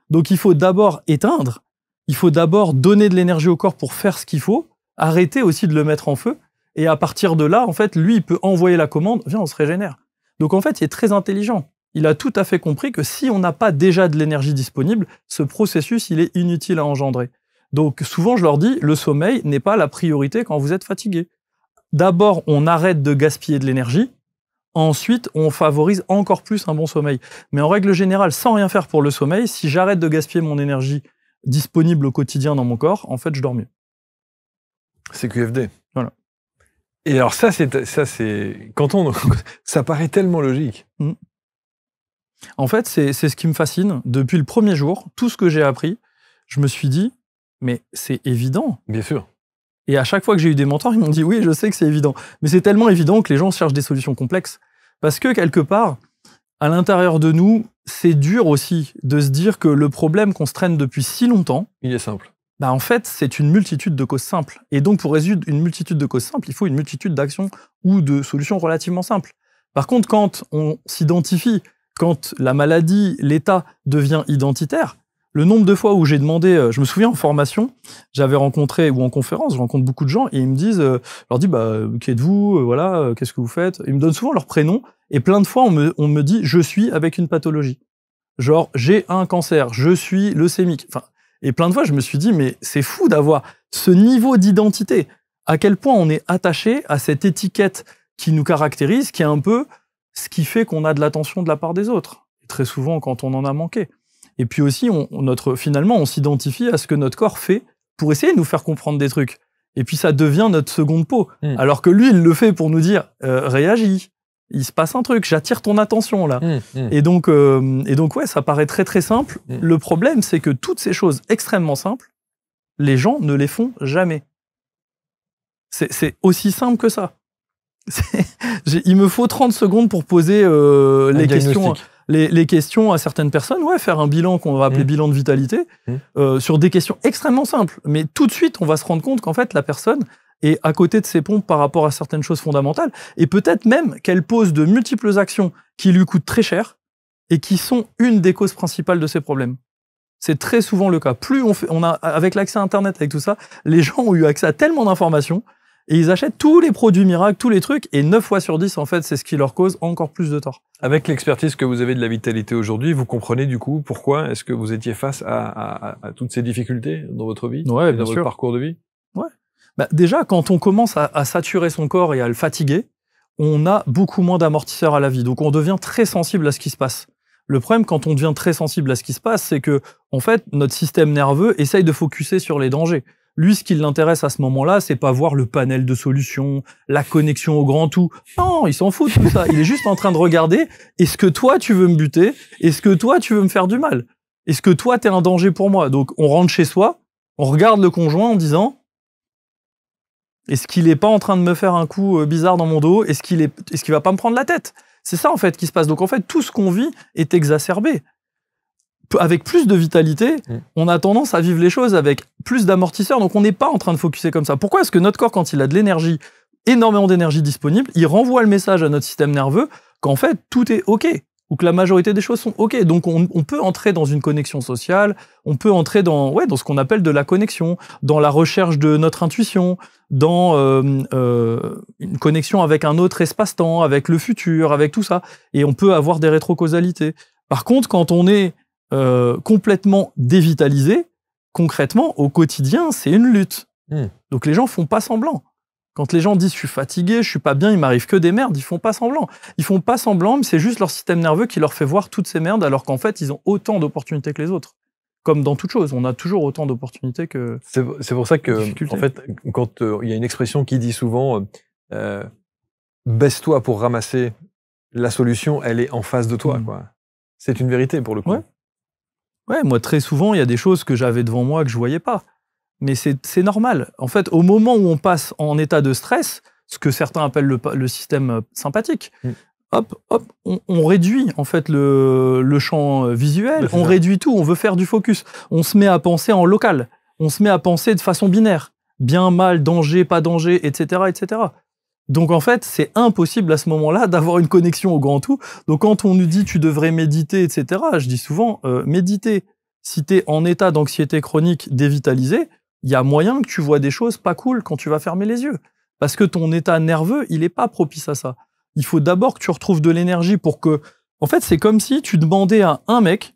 Donc il faut d'abord éteindre, il faut d'abord donner de l'énergie au corps pour faire ce qu'il faut, arrêter aussi de le mettre en feu, et à partir de là, en fait, lui, il peut envoyer la commande, viens, on se régénère. Donc en fait, il est très intelligent. Il a tout à fait compris que si on n'a pas déjà de l'énergie disponible, ce processus, il est inutile à engendrer. Donc souvent, je leur dis, le sommeil n'est pas la priorité quand vous êtes fatigué. D'abord, on arrête de gaspiller de l'énergie. Ensuite, on favorise encore plus un bon sommeil. Mais en règle générale, sans rien faire pour le sommeil, si j'arrête de gaspiller mon énergie disponible au quotidien dans mon corps, en fait, je dors mieux. C'est QFD. Voilà. Et alors ça paraît tellement logique. En fait, c'est ce qui me fascine. Depuis le premier jour, tout ce que j'ai appris, je me suis dit, mais c'est évident. Bien sûr. Et à chaque fois que j'ai eu des mentors, ils m'ont dit, oui, je sais que c'est évident. Mais c'est tellement évident que les gens cherchent des solutions complexes. Parce que quelque part, à l'intérieur de nous, c'est dur aussi de se dire que le problème qu'on se traîne depuis si longtemps, il est simple. En fait, c'est une multitude de causes simples. Et donc, pour résoudre une multitude de causes simples, il faut une multitude d'actions ou de solutions relativement simples. Par contre, quand on s'identifie, quand la maladie, l'état devient identitaire, le nombre de fois où j'ai demandé, je me souviens en formation, j'avais rencontré, ou en conférence, je rencontre beaucoup de gens, et ils me disent, je leur dis, qui êtes-vous, voilà, qu'est-ce que vous faites? Ils me donnent souvent leur prénom, et plein de fois, on me dit, je suis avec une pathologie. Genre, j'ai un cancer, je suis leucémique. Enfin, et plein de fois, je me suis dit, mais c'est fou d'avoir ce niveau d'identité. À quel point on est attaché à cette étiquette qui nous caractérise, qui est un peu ce qui fait qu'on a de l'attention de la part des autres. Et très souvent, quand on en a manqué. Et puis aussi, finalement, on s'identifie à ce que notre corps fait pour essayer de nous faire comprendre des trucs. Et puis ça devient notre seconde peau. Alors que lui, il le fait pour nous dire, réagis, il se passe un truc, j'attire ton attention là. Et donc ouais, ça paraît très très simple. Le problème, c'est que toutes ces choses extrêmement simples, les gens ne les font jamais. C'est aussi simple que ça. Il me faut 30 secondes pour poser les questions à certaines personnes, faire un bilan qu'on va appeler bilan de vitalité, sur des questions extrêmement simples. Mais tout de suite, on va se rendre compte qu'en fait, la personne est à côté de ses pompes par rapport à certaines choses fondamentales, et peut-être même qu'elle pose de multiples actions qui lui coûtent très cher et qui sont une des causes principales de ses problèmes. C'est très souvent le cas. Plus avec l'accès à Internet, avec tout ça, les gens ont eu accès à tellement d'informations, Et ils achètent tous les produits miracles, tous les trucs, et 9 fois sur 10, en fait, c'est ce qui leur cause encore plus de tort. Avec l'expertise que vous avez de la vitalité aujourd'hui, vous comprenez du coup pourquoi est-ce que vous étiez face à toutes ces difficultés dans votre vie, Ouais, et dans votre parcours de vie? Ouais. Bah, déjà, quand on commence à saturer son corps et à le fatiguer, on a beaucoup moins d'amortisseurs à la vie. Donc, on devient très sensible à ce qui se passe. Le problème, quand on devient très sensible à ce qui se passe, c'est que, en fait, notre système nerveux essaye de focuser sur les dangers. Lui, ce qui l'intéresse à ce moment-là, c'est pas voir le panel de solutions, la connexion au grand tout. Non, il s'en fout de tout ça. Il est juste en train de regarder, est-ce que toi, tu veux me buter? Est-ce que toi, tu veux me faire du mal? Est-ce que toi, t'es un danger pour moi? Donc, on rentre chez soi, on regarde le conjoint en disant, est-ce qu'il est pas en train de me faire un coup bizarre dans mon dos? Est-ce qu'il va pas me prendre la tête? C'est ça, en fait, qui se passe. Donc, en fait, tout ce qu'on vit est exacerbé. Avec plus de vitalité, on a tendance à vivre les choses avec plus d'amortisseurs, donc on n'est pas en train de focuser comme ça. Pourquoi est-ce que notre corps, quand il a de l'énergie, énormément d'énergie disponible, il renvoie le message à notre système nerveux qu'en fait, tout est OK, ou que la majorité des choses sont OK. Donc on peut entrer dans une connexion sociale, on peut entrer dans ce qu'on appelle de la connexion, dans la recherche de notre intuition, dans une connexion avec un autre espace-temps, avec le futur, avec tout ça. Et on peut avoir des rétrocausalités. Par contre, quand on est complètement dévitalisé, concrètement, au quotidien, c'est une lutte. Donc les gens font pas semblant. Quand les gens disent « je suis fatigué, je suis pas bien, il m'arrive que des merdes », ils font pas semblant. Ils font pas semblant, mais c'est juste leur système nerveux qui leur fait voir toutes ces merdes, alors qu'en fait, ils ont autant d'opportunités que les autres. Comme dans toute chose, on a toujours autant d'opportunités que... C'est pour ça que, en fait, quand il y a une expression qui dit souvent baisse-toi pour ramasser la solution, elle est en face de toi, quoi. C'est une vérité, pour le coup. Ouais, moi, très souvent, il y a des choses que j'avais devant moi que je voyais pas. Mais c'est normal. En fait, au moment où on passe en état de stress, ce que certains appellent le système sympathique, hop, on réduit en fait le champ visuel, on réduit tout, on veut faire du focus. On se met à penser en local, on se met à penser de façon binaire. Bien, mal, danger, pas danger, etc., etc. Donc en fait, c'est impossible à ce moment-là d'avoir une connexion au grand tout. Donc quand on nous dit tu devrais méditer, etc., je dis souvent méditer. Si tu es en état d'anxiété chronique dévitalisé, il y a moyen que tu vois des choses pas cool quand tu vas fermer les yeux. Parce que ton état nerveux, il est pas propice à ça. Il faut d'abord que tu retrouves de l'énergie pour que... En fait, c'est comme si tu demandais à un mec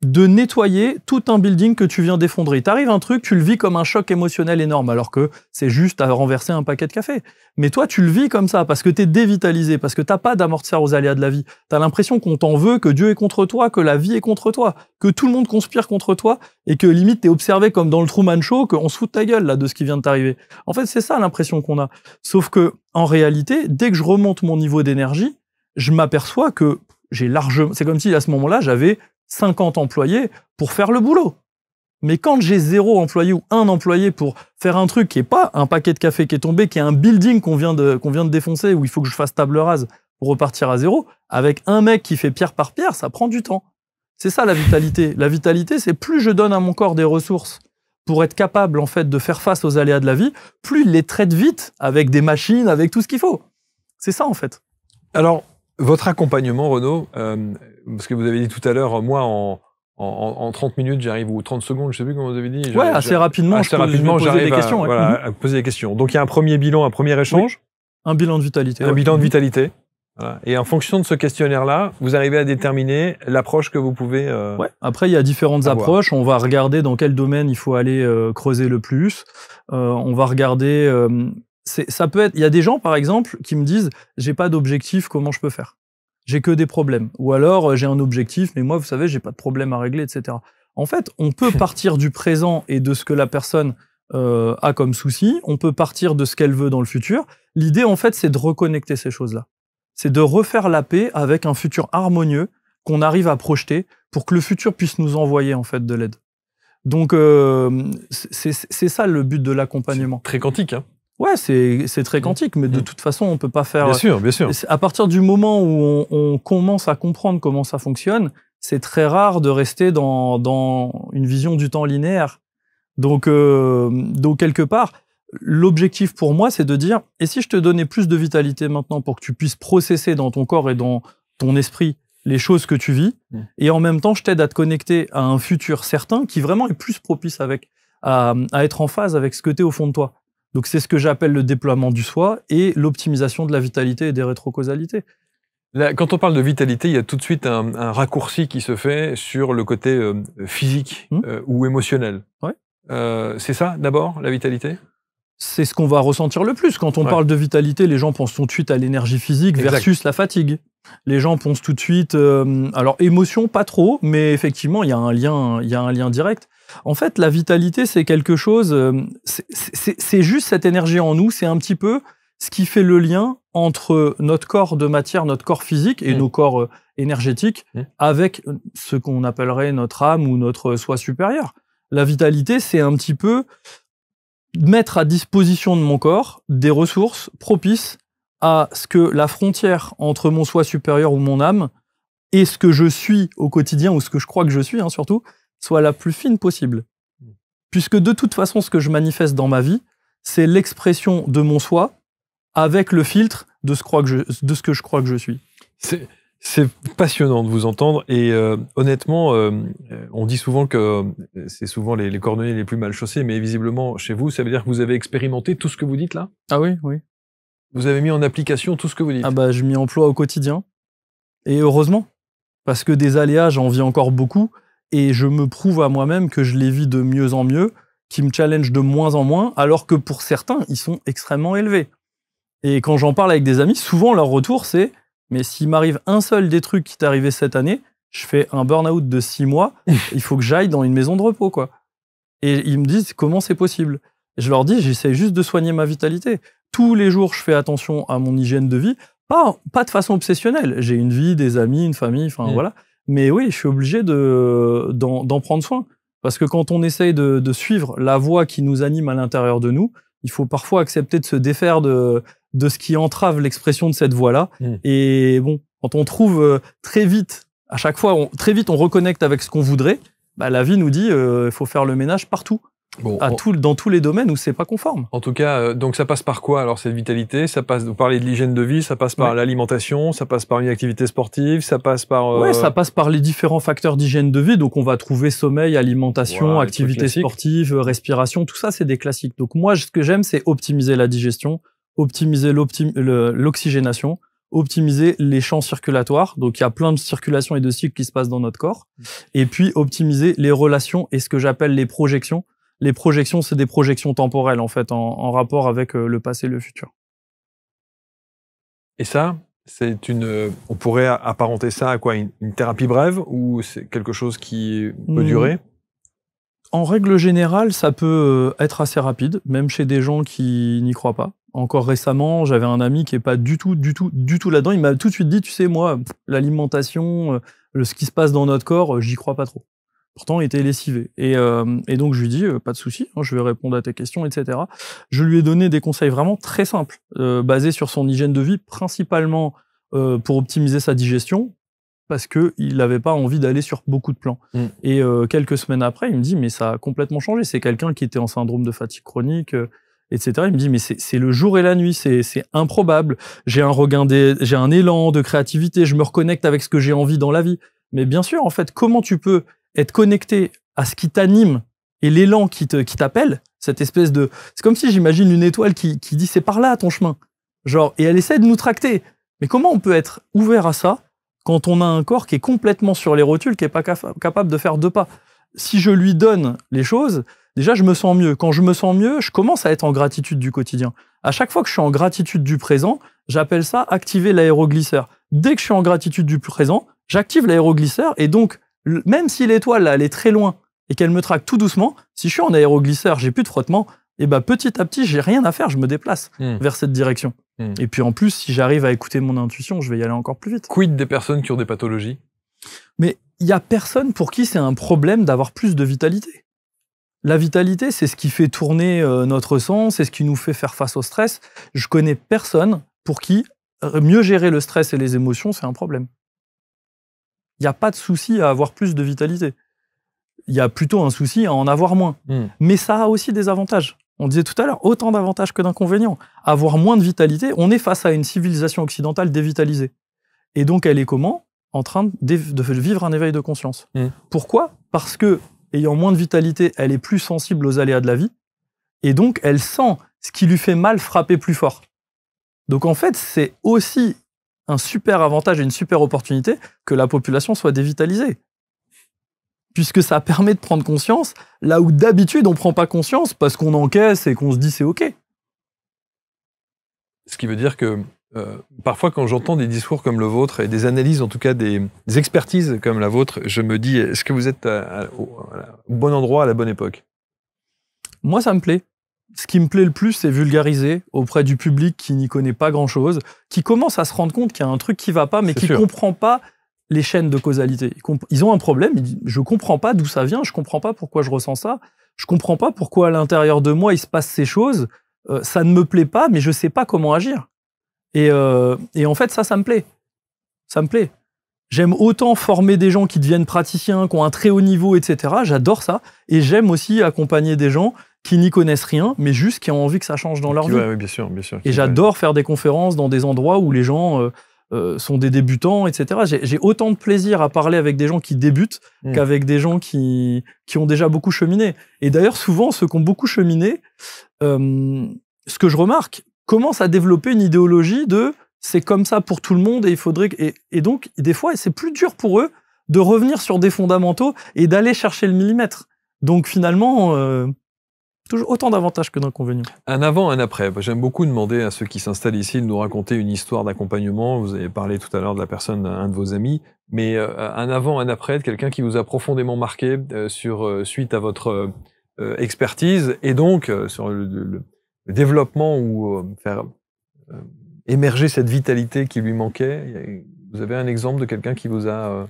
de nettoyer tout un building que tu viens d'effondrer. T'arrives un truc, tu le vis comme un choc émotionnel énorme, alors que c'est juste à renverser un paquet de café. Mais toi, tu le vis comme ça, parce que t'es dévitalisé, parce que t'as pas d'amortisseur aux aléas de la vie. T'as l'impression qu'on t'en veut, que Dieu est contre toi, que la vie est contre toi, que tout le monde conspire contre toi, et que limite t'es observé comme dans le Truman Show, qu'on se fout de ta gueule, là, de ce qui vient de t'arriver. En fait, c'est ça l'impression qu'on a. Sauf que, en réalité, dès que je remonte mon niveau d'énergie, je m'aperçois que j'ai largement... C'est comme si, à ce moment-là, j'avais 50 employés pour faire le boulot. Mais quand j'ai 0 employé ou 1 employé pour faire un truc qui est pas un paquet de café qui est tombé, qui est un building qu'on vient de défoncer, où il faut que je fasse table rase pour repartir à 0, avec un mec qui fait pierre par pierre, ça prend du temps. C'est ça la vitalité. La vitalité, c'est plus je donne à mon corps des ressources pour être capable en fait de faire face aux aléas de la vie, plus il les traite vite avec des machines, avec tout ce qu'il faut. C'est ça en fait. Alors, votre accompagnement, Renaud, parce que vous avez dit tout à l'heure, moi, en 30 minutes, j'arrive, ou 30 secondes, je sais plus comment vous avez dit. Ouais, assez rapidement, j'arrive à poser des questions. Donc, il y a un premier bilan, un premier échange. Oui. Un bilan de vitalité. Un bilan de vitalité. Voilà. Et en fonction de ce questionnaire-là, vous arrivez à déterminer l'approche que vous pouvez Ouais. Après, il y a différentes approches. On va regarder dans quel domaine il faut aller creuser le plus. On va regarder... ça peut être... Il y a des gens, par exemple, qui me disent « j'ai pas d'objectif, comment je peux faire ?» J'ai que des problèmes. Ou alors, j'ai un objectif, mais moi, vous savez, j'ai pas de problème à régler, etc. En fait, on peut partir du présent et de ce que la personne a comme souci. On peut partir de ce qu'elle veut dans le futur. L'idée, en fait, c'est de reconnecter ces choses-là. C'est de refaire la paix avec un futur harmonieux qu'on arrive à projeter pour que le futur puisse nous envoyer, en fait, de l'aide. Donc, c'est ça le but de l'accompagnement. Très quantique, hein. Ouais, c'est très quantique, mais de toute façon, on peut pas faire... Bien sûr, bien sûr. À partir du moment où on commence à comprendre comment ça fonctionne, c'est très rare de rester dans une vision du temps linéaire. Donc quelque part, l'objectif pour moi, c'est de dire, et si je te donnais plus de vitalité maintenant pour que tu puisses processer dans ton corps et dans ton esprit les choses que tu vis, et en même temps, je t'aide à te connecter à un futur certain qui vraiment est plus propice à être en phase avec ce que t'es au fond de toi. Donc c'est ce que j'appelle le déploiement du soi et l'optimisation de la vitalité et des rétrocausalités. Là, quand on parle de vitalité, il y a tout de suite un raccourci qui se fait sur le côté physique ou émotionnel. Ouais. C'est ça, d'abord, la vitalité? C'est ce qu'on va ressentir le plus. Quand on parle de vitalité, les gens pensent tout de suite à l'énergie physique versus la fatigue. Les gens pensent tout de suite... alors, émotion, pas trop, mais effectivement, il y a un lien direct. En fait, la vitalité, c'est quelque chose... c'est juste cette énergie en nous. C'est un petit peu ce qui fait le lien entre notre corps de matière, notre corps physique et nos corps énergétiques avec ce qu'on appellerait notre âme ou notre soi supérieur. La vitalité, c'est un petit peu... mettre à disposition de mon corps des ressources propices à ce que la frontière entre mon soi supérieur ou mon âme et ce que je suis au quotidien, ou ce que je crois que je suis, surtout, soit la plus fine possible. Puisque de toute façon, ce que je manifeste dans ma vie, c'est l'expression de mon soi avec le filtre de ce que je crois que je suis. C'est passionnant de vous entendre et honnêtement, on dit souvent que c'est souvent les cordonniers les plus mal chaussés, mais visiblement chez vous, ça veut dire que vous avez expérimenté tout ce que vous dites là? Ah oui, oui. Vous avez mis en application tout ce que vous dites? Ah bah, je m'y emploie au quotidien. Et heureusement, parce que des aléas, j'en vis encore beaucoup et je me prouve à moi-même que je les vis de mieux en mieux, qui me challenge de moins en moins, alors que pour certains, ils sont extrêmement élevés. Et quand j'en parle avec des amis, souvent leur retour, c'est « mais s'il m'arrive un seul des trucs qui t'est arrivé cette année, je fais un burn-out de 6 mois, il faut que j'aille dans une maison de repos, quoi. » Et ils me disent « comment c'est possible ?» Et je leur dis « j'essaie juste de soigner ma vitalité. Tous les jours, je fais attention à mon hygiène de vie, pas de façon obsessionnelle. J'ai une vie, des amis, une famille, enfin voilà. Mais oui, je suis obligé d'en prendre soin. Parce que quand on essaye de suivre la voie qui nous anime à l'intérieur de nous, il faut parfois accepter de se défaire de ce qui entrave l'expression de cette voie-là. Et bon, quand on trouve très vite, à chaque fois, on reconnecte avec ce qu'on voudrait, bah, la vie nous dit il faut faire le ménage partout. Bon, dans tous les domaines où c'est pas conforme. En tout cas, donc ça passe par quoi alors cette vitalité? Ça passe, vous parlez de l'hygiène de vie, ça passe par l'alimentation, ça passe par une activité sportive, ça passe par... Ouais, ça passe par les différents facteurs d'hygiène de vie. Donc on va trouver sommeil, alimentation, activité sportive, respiration, tout ça c'est des classiques. Donc moi ce que j'aime c'est optimiser la digestion, optimiser l'oxygénation, optimiser les champs circulatoires. Donc il y a plein de circulations et de cycles qui se passent dans notre corps. Et puis optimiser les relations et ce que j'appelle les projections. Les projections, c'est des projections temporelles, en fait, en rapport avec le passé et le futur. Et ça, on pourrait apparenter ça à quoi? Une thérapie brève ou c'est quelque chose qui peut durer? En règle générale, ça peut être assez rapide, même chez des gens qui n'y croient pas. Encore récemment, j'avais un ami qui est pas du tout là-dedans. Il m'a tout de suite dit, tu sais, moi, l'alimentation, ce qui se passe dans notre corps, j'y crois pas trop. Pourtant, il était lessivé. Et donc, je lui dis, pas de souci, je vais répondre à tes questions, etc. Je lui ai donné des conseils vraiment très simples, basés sur son hygiène de vie, principalement pour optimiser sa digestion, parce qu'il n'avait pas envie d'aller sur beaucoup de plans. Et quelques semaines après, il me dit, mais ça a complètement changé. C'est quelqu'un qui était en syndrome de fatigue chronique, etc. Il me dit, mais c'est le jour et la nuit, c'est improbable. J'ai un élan de créativité, je me reconnecte avec ce que j'ai envie dans la vie. Mais bien sûr, en fait, comment tu peux être connecté à ce qui t'anime et l'élan qui t'appelle, cette espèce de... C'est comme si j'imagine une étoile qui dit « c'est par là ton chemin ». Genre, et elle essaie de nous tracter. Mais comment on peut être ouvert à ça quand on a un corps qui est complètement sur les rotules, qui n'est pas capable de faire 2 pas? Si je lui donne les choses, déjà je me sens mieux. Quand je me sens mieux, je commence à être en gratitude du quotidien. À chaque fois que je suis en gratitude du présent, j'appelle ça activer l'aéroglisseur. Dès que je suis en gratitude du présent, j'active l'aéroglisseur et donc même si l'étoile, là, elle est très loin et qu'elle me traque tout doucement, si je suis en aéroglisseur, j'ai plus de frottement, et bah petit à petit, j'ai rien à faire, je me déplace vers cette direction. Et puis en plus, si j'arrive à écouter mon intuition, je vais y aller encore plus vite. Quid des personnes qui ont des pathologies? Mais il y a personne pour qui c'est un problème d'avoir plus de vitalité. La vitalité, c'est ce qui fait tourner notre sang, c'est ce qui nous fait faire face au stress. Je connais personne pour qui mieux gérer le stress et les émotions, c'est un problème. Il n'y a pas de souci à avoir plus de vitalité. Il y a plutôt un souci à en avoir moins. Mais ça a aussi des avantages. On disait tout à l'heure, autant d'avantages que d'inconvénients. Avoir moins de vitalité, on est face à une civilisation occidentale dévitalisée. Et donc, elle est comment? En train de vivre un éveil de conscience. Pourquoi? Parce que, ayant moins de vitalité, elle est plus sensible aux aléas de la vie. Et donc, elle sent ce qui lui fait mal frapper plus fort. Donc en fait, c'est aussi un super avantage et une super opportunité que la population soit dévitalisée. Puisque ça permet de prendre conscience, là où d'habitude on ne prend pas conscience parce qu'on encaisse et qu'on se dit c'est OK. Ce qui veut dire que parfois quand j'entends des discours comme le vôtre et des analyses, en tout cas des expertises comme la vôtre, je me dis, est-ce que vous êtes au bon endroit à la bonne époque? Moi, ça me plaît. Ce qui me plaît le plus, c'est vulgariser auprès du public qui n'y connaît pas grand-chose, qui commence à se rendre compte qu'il y a un truc qui ne va pas, mais qui ne comprend pas les chaînes de causalité. Ils ont un problème, ils disent, je ne comprends pas d'où ça vient, je ne comprends pas pourquoi je ressens ça, je ne comprends pas pourquoi à l'intérieur de moi il se passe ces choses, ça ne me plaît pas, mais je ne sais pas comment agir. Et en fait, ça me plaît. Ça me plaît. J'aime autant former des gens qui deviennent praticiens, qui ont un très haut niveau, etc. J'adore ça. Et j'aime aussi accompagner des gens qui n'y connaissent rien, mais juste qui ont envie que ça change dans leur vie. Oui, bien sûr. Et j'adore faire des conférences dans des endroits où les gens sont des débutants, etc. J'ai autant de plaisir à parler avec des gens qui débutent qu'avec des gens qui ont déjà beaucoup cheminé. Et d'ailleurs, souvent, ceux qui ont beaucoup cheminé, ce que je remarque, commencent à développer une idéologie de c'est comme ça pour tout le monde et il faudrait... Et donc, des fois, c'est plus dur pour eux de revenir sur des fondamentaux et d'aller chercher le millimètre. Donc finalement... toujours autant d'avantages que d'inconvénients. Un avant, un après. J'aime beaucoup demander à ceux qui s'installent ici de nous raconter une histoire d'accompagnement. Vous avez parlé tout à l'heure de la personne d'un de vos amis, mais un avant, un après de quelqu'un qui vous a profondément marqué suite à votre expertise et donc sur le développement ou faire émerger cette vitalité qui lui manquait. Vous avez un exemple de quelqu'un qui vous a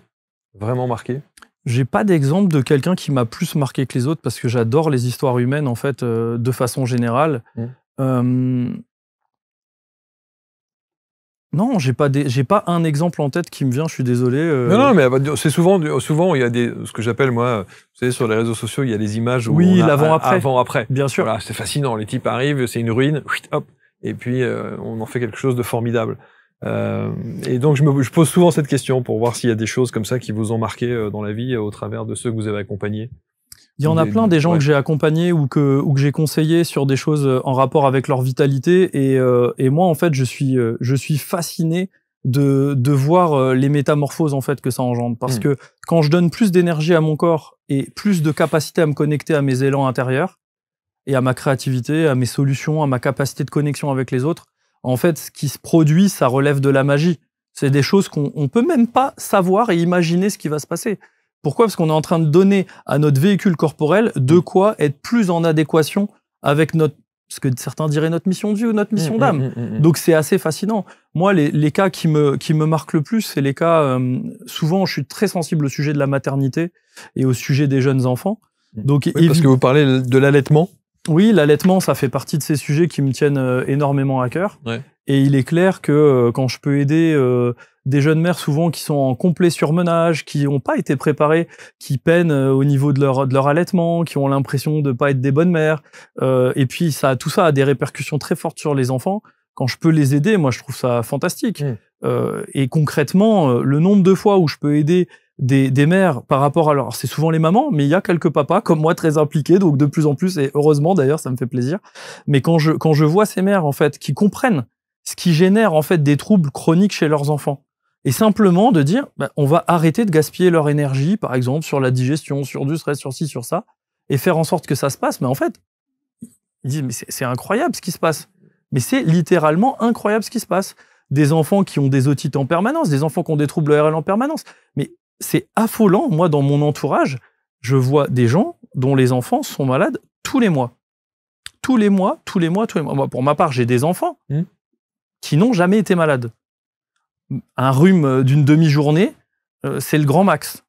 vraiment marqué ? J'ai pas d'exemple de quelqu'un qui m'a plus marqué que les autres parce que j'adore les histoires humaines en fait de façon générale. Non, j'ai pas un exemple en tête qui me vient. Je suis désolé. Non, mais c'est souvent il y a ce que j'appelle moi, vous savez, sur les réseaux sociaux, il y a des images où oui, on a l'avant-après. Avant-après. Bien sûr. Voilà, c'est fascinant. Les types arrivent, c'est une ruine, hop, et puis on en fait quelque chose de formidable. Et donc je pose souvent cette question pour voir s'il y a des choses comme ça qui vous ont marqué dans la vie au travers de ceux que vous avez accompagnés. Il y en a plein des gens que j'ai accompagnés ou que j'ai conseillés sur des choses en rapport avec leur vitalité et moi en fait je suis fasciné de voir les métamorphoses en fait que ça engendre parce que quand je donne plus d'énergie à mon corps et plus de capacité à me connecter à mes élans intérieurs et à ma créativité, à mes solutions, à ma capacité de connexion avec les autres, en fait, ce qui se produit, ça relève de la magie. C'est des choses qu'on peut même pas savoir et imaginer ce qui va se passer. Pourquoi ? Parce qu'on est en train de donner à notre véhicule corporel de quoi être plus en adéquation avec ce que certains diraient notre mission de vie ou notre mission d'âme. Donc c'est assez fascinant. Moi, les cas qui me marquent le plus, c'est les cas, souvent je suis très sensible au sujet de la maternité et au sujet des jeunes enfants. Donc, parce que vous parlez de l'allaitement. Oui, l'allaitement, ça fait partie de ces sujets qui me tiennent énormément à cœur. Ouais. Et il est clair que quand je peux aider des jeunes mères souvent qui sont en complet surmenage, qui n'ont pas été préparées, qui peinent au niveau de leur allaitement, qui ont l'impression de pas être des bonnes mères, et puis tout ça a des répercussions très fortes sur les enfants. Quand je peux les aider, moi je trouve ça fantastique. Et concrètement, le nombre de fois où je peux aider des mères par rapport à alors c'est souvent les mamans, mais il y a quelques papas comme moi très impliqués, donc de plus en plus, et heureusement d'ailleurs, ça me fait plaisir. Mais quand je vois ces mères en fait qui comprennent ce qui génère en fait des troubles chroniques chez leurs enfants, et simplement de dire on va arrêter de gaspiller leur énergie, par exemple sur la digestion, sur du stress, sur ci, sur ça, et faire en sorte que ça se passe. Mais en fait, ils disent mais c'est incroyable ce qui se passe. Mais c'est littéralement incroyable ce qui se passe. Des enfants qui ont des otites en permanence, des enfants qui ont des troubles ORL en permanence. Mais c'est affolant. Moi, dans mon entourage, je vois des gens dont les enfants sont malades tous les mois. Tous les mois. Moi, pour ma part, j'ai des enfants qui n'ont jamais été malades. Un rhume d'une demi-journée, c'est le grand max.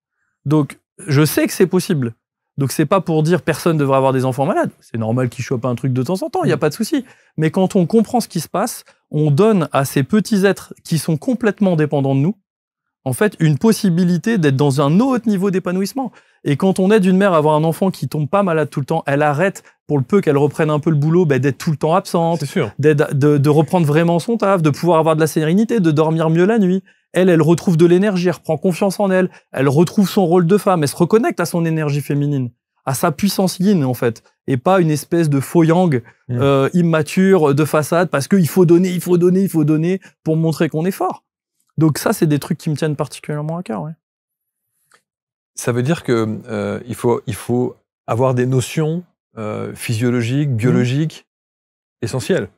Donc, je sais que c'est possible. Donc, c'est pas pour dire personne devrait avoir des enfants malades. C'est normal qu'ils chopent un truc de temps en temps, il n'y a pas de souci. Mais quand on comprend ce qui se passe, on donne à ces petits êtres qui sont complètement dépendants de nous, en fait, une possibilité d'être dans un autre niveau d'épanouissement. Et quand on aide une mère à avoir un enfant qui tombe pas malade tout le temps, elle arrête, pour le peu qu'elle reprenne un peu le boulot, d'être tout le temps absente, de reprendre vraiment son taf, de pouvoir avoir de la sérénité, de dormir mieux la nuit. Elle retrouve de l'énergie, elle reprend confiance en elle, elle retrouve son rôle de femme, elle se reconnecte à son énergie féminine. à sa puissance yin, en fait, et pas une espèce de faux yang immature de façade, parce qu'il faut donner pour montrer qu'on est fort. Donc ça, c'est des trucs qui me tiennent particulièrement à cœur. Ouais. Ça veut dire que il faut avoir des notions physiologiques, biologiques essentielles.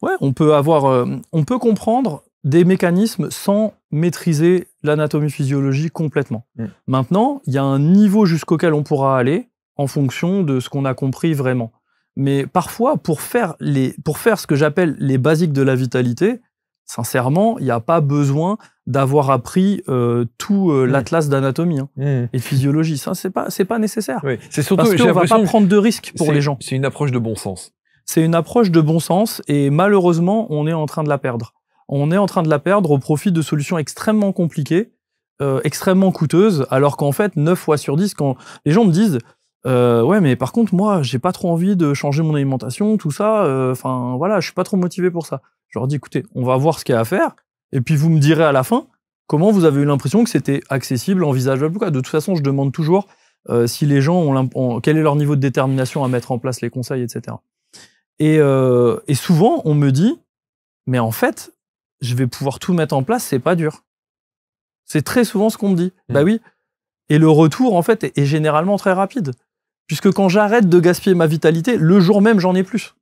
Ouais, on peut comprendre des mécanismes sans maîtriser l'anatomie physiologique complètement. Maintenant, il y a un niveau jusqu'auquel on pourra aller en fonction de ce qu'on a compris vraiment. Mais parfois, pour faire ce que j'appelle les basiques de la vitalité, sincèrement, il n'y a pas besoin d'avoir appris tout l'atlas d'anatomie et de physiologie. Ça, c'est pas nécessaire. Oui. C'est surtout, parce qu'on ne va pas prendre de risques pour les gens. C'est une approche de bon sens. C'est une approche de bon sens et malheureusement, on est en train de la perdre. On est en train de la perdre au profit de solutions extrêmement compliquées, extrêmement coûteuses, alors qu'en fait, 9 fois sur 10, quand les gens me disent ouais, mais par contre, moi, j'ai pas trop envie de changer mon alimentation, tout ça, voilà, je suis pas trop motivé pour ça. Je leur dis, écoutez, on va voir ce qu'il y a à faire, et puis vous me direz à la fin comment vous avez eu l'impression que c'était accessible, envisageable ou quoi. De toute façon, je demande toujours si les gens quel est leur niveau de détermination à mettre en place les conseils, etc. Et souvent, on me dit, mais en fait, je vais pouvoir tout mettre en place, c'est pas dur. C'est très souvent ce qu'on me dit. Bah oui. Et le retour, en fait, est généralement très rapide. Puisque quand j'arrête de gaspiller ma vitalité, le jour même, j'en ai plus.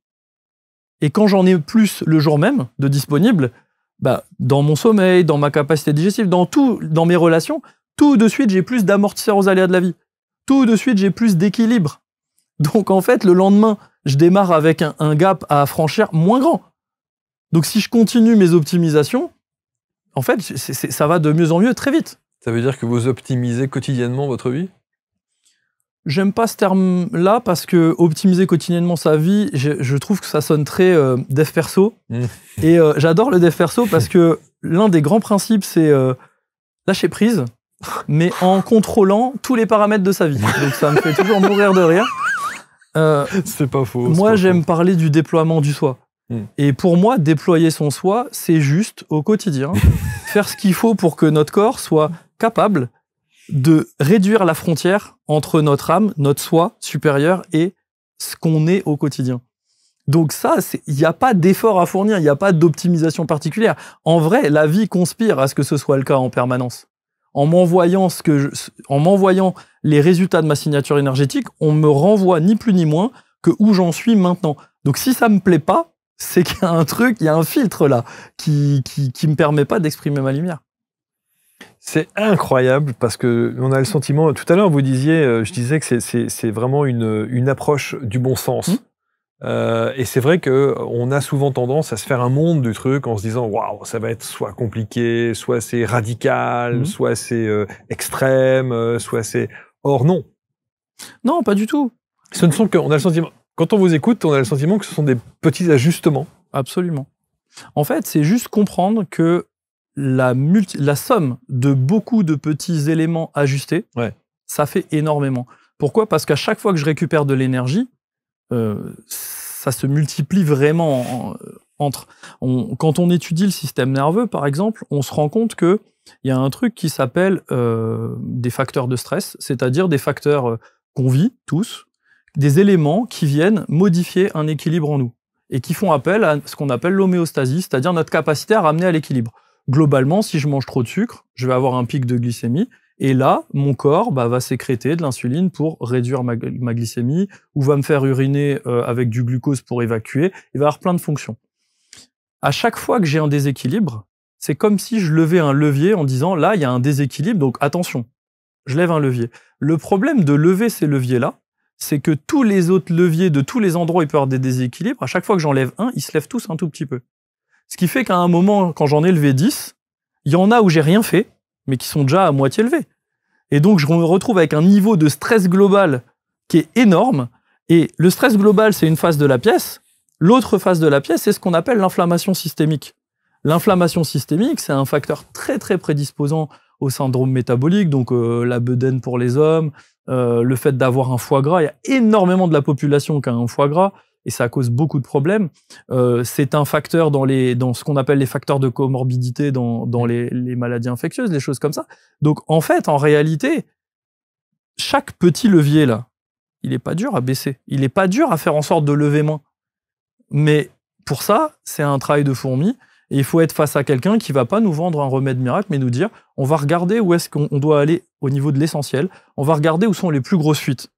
Et quand j'en ai plus le jour même de disponible, bah, dans mon sommeil, dans ma capacité digestive, dans mes relations, tout de suite, j'ai plus d'amortisseurs aux aléas de la vie. Tout de suite, j'ai plus d'équilibre. Donc, en fait, le lendemain, je démarre avec un gap à franchir moins grand. Donc, si je continue mes optimisations, en fait, ça va de mieux en mieux très vite. Ça veut dire que vous optimisez quotidiennement votre vie ? J'aime pas ce terme-là parce que optimiser quotidiennement sa vie, je trouve que ça sonne très dev perso. Et j'adore le dev perso parce que l'un des grands principes, c'est lâcher prise, mais en contrôlant tous les paramètres de sa vie. Donc ça me fait toujours mourir de rire. C'est pas faux. Moi, j'aime parler du déploiement du soi. Et pour moi, déployer son soi, c'est juste au quotidien faire ce qu'il faut pour que notre corps soit capable de réduire la frontière entre notre âme, notre soi supérieur et ce qu'on est au quotidien. Donc ça, il n'y a pas d'effort à fournir, il n'y a pas d'optimisation particulière. En vrai, la vie conspire à ce que ce soit le cas en permanence. En m'envoyant les résultats de ma signature énergétique, on me renvoie ni plus ni moins que où j'en suis maintenant. Donc si ça me plaît pas, c'est qu'il y a un truc, il y a un filtre là qui me permet pas d'exprimer ma lumière. C'est incroyable parce que on a le sentiment. Tout à l'heure, vous disiez, je disais que c'est vraiment une approche du bon sens. Et c'est vrai que on a souvent tendance à se faire un monde du truc en se disant waouh, ça va être soit compliqué, soit c'est radical, soit c'est extrême, soit c'est. Or non. Non, pas du tout. Ce ne sont que. On a le sentiment. Quand on vous écoute, on a le sentiment que ce sont des petits ajustements. Absolument. En fait, c'est juste comprendre que la somme de beaucoup de petits éléments ajustés, ça fait énormément. Pourquoi ? Parce qu'à chaque fois que je récupère de l'énergie, ça se multiplie vraiment quand on étudie le système nerveux, par exemple, on se rend compte qu'il y a un truc qui s'appelle des facteurs de stress, c'est-à-dire des facteurs qu'on vit tous, des éléments qui viennent modifier un équilibre en nous et qui font appel à ce qu'on appelle l'homéostasie, c'est-à-dire notre capacité à ramener à l'équilibre. Globalement, si je mange trop de sucre, je vais avoir un pic de glycémie. Et là, mon corps va sécréter de l'insuline pour réduire ma glycémie ou va me faire uriner avec du glucose pour évacuer. Il va y avoir plein de fonctions. À chaque fois que j'ai un déséquilibre, c'est comme si je levais un levier en disant « là, il y a un déséquilibre, donc attention, je lève un levier ». Le problème de lever ces leviers-là, c'est que tous les autres leviers de tous les endroits où il peut y avoir des déséquilibres, à chaque fois que j'en lève un, ils se lèvent tous un tout petit peu. Ce qui fait qu'à un moment, quand j'en ai levé 10, il y en a où j'ai rien fait, mais qui sont déjà à moitié levés. Et donc, je me retrouve avec un niveau de stress global qui est énorme. Et le stress global, c'est une face de la pièce. L'autre face de la pièce, c'est ce qu'on appelle l'inflammation systémique. L'inflammation systémique, c'est un facteur très, très prédisposant au syndrome métabolique, donc la bedaine pour les hommes, le fait d'avoir un foie gras. Il y a énormément de la population qui a un foie gras. Et ça cause beaucoup de problèmes. C'est un facteur dans ce qu'on appelle les facteurs de comorbidité dans les maladies infectieuses, les choses comme ça. Donc, en fait, en réalité, chaque petit levier là, il n'est pas dur à baisser. Il n'est pas dur à faire en sorte de lever main. Mais pour ça, c'est un travail de fourmi. Et il faut être face à quelqu'un qui ne va pas nous vendre un remède miracle, mais nous dire, on va regarder où est-ce qu'on doit aller au niveau de l'essentiel. On va regarder où sont les plus grosses fuites.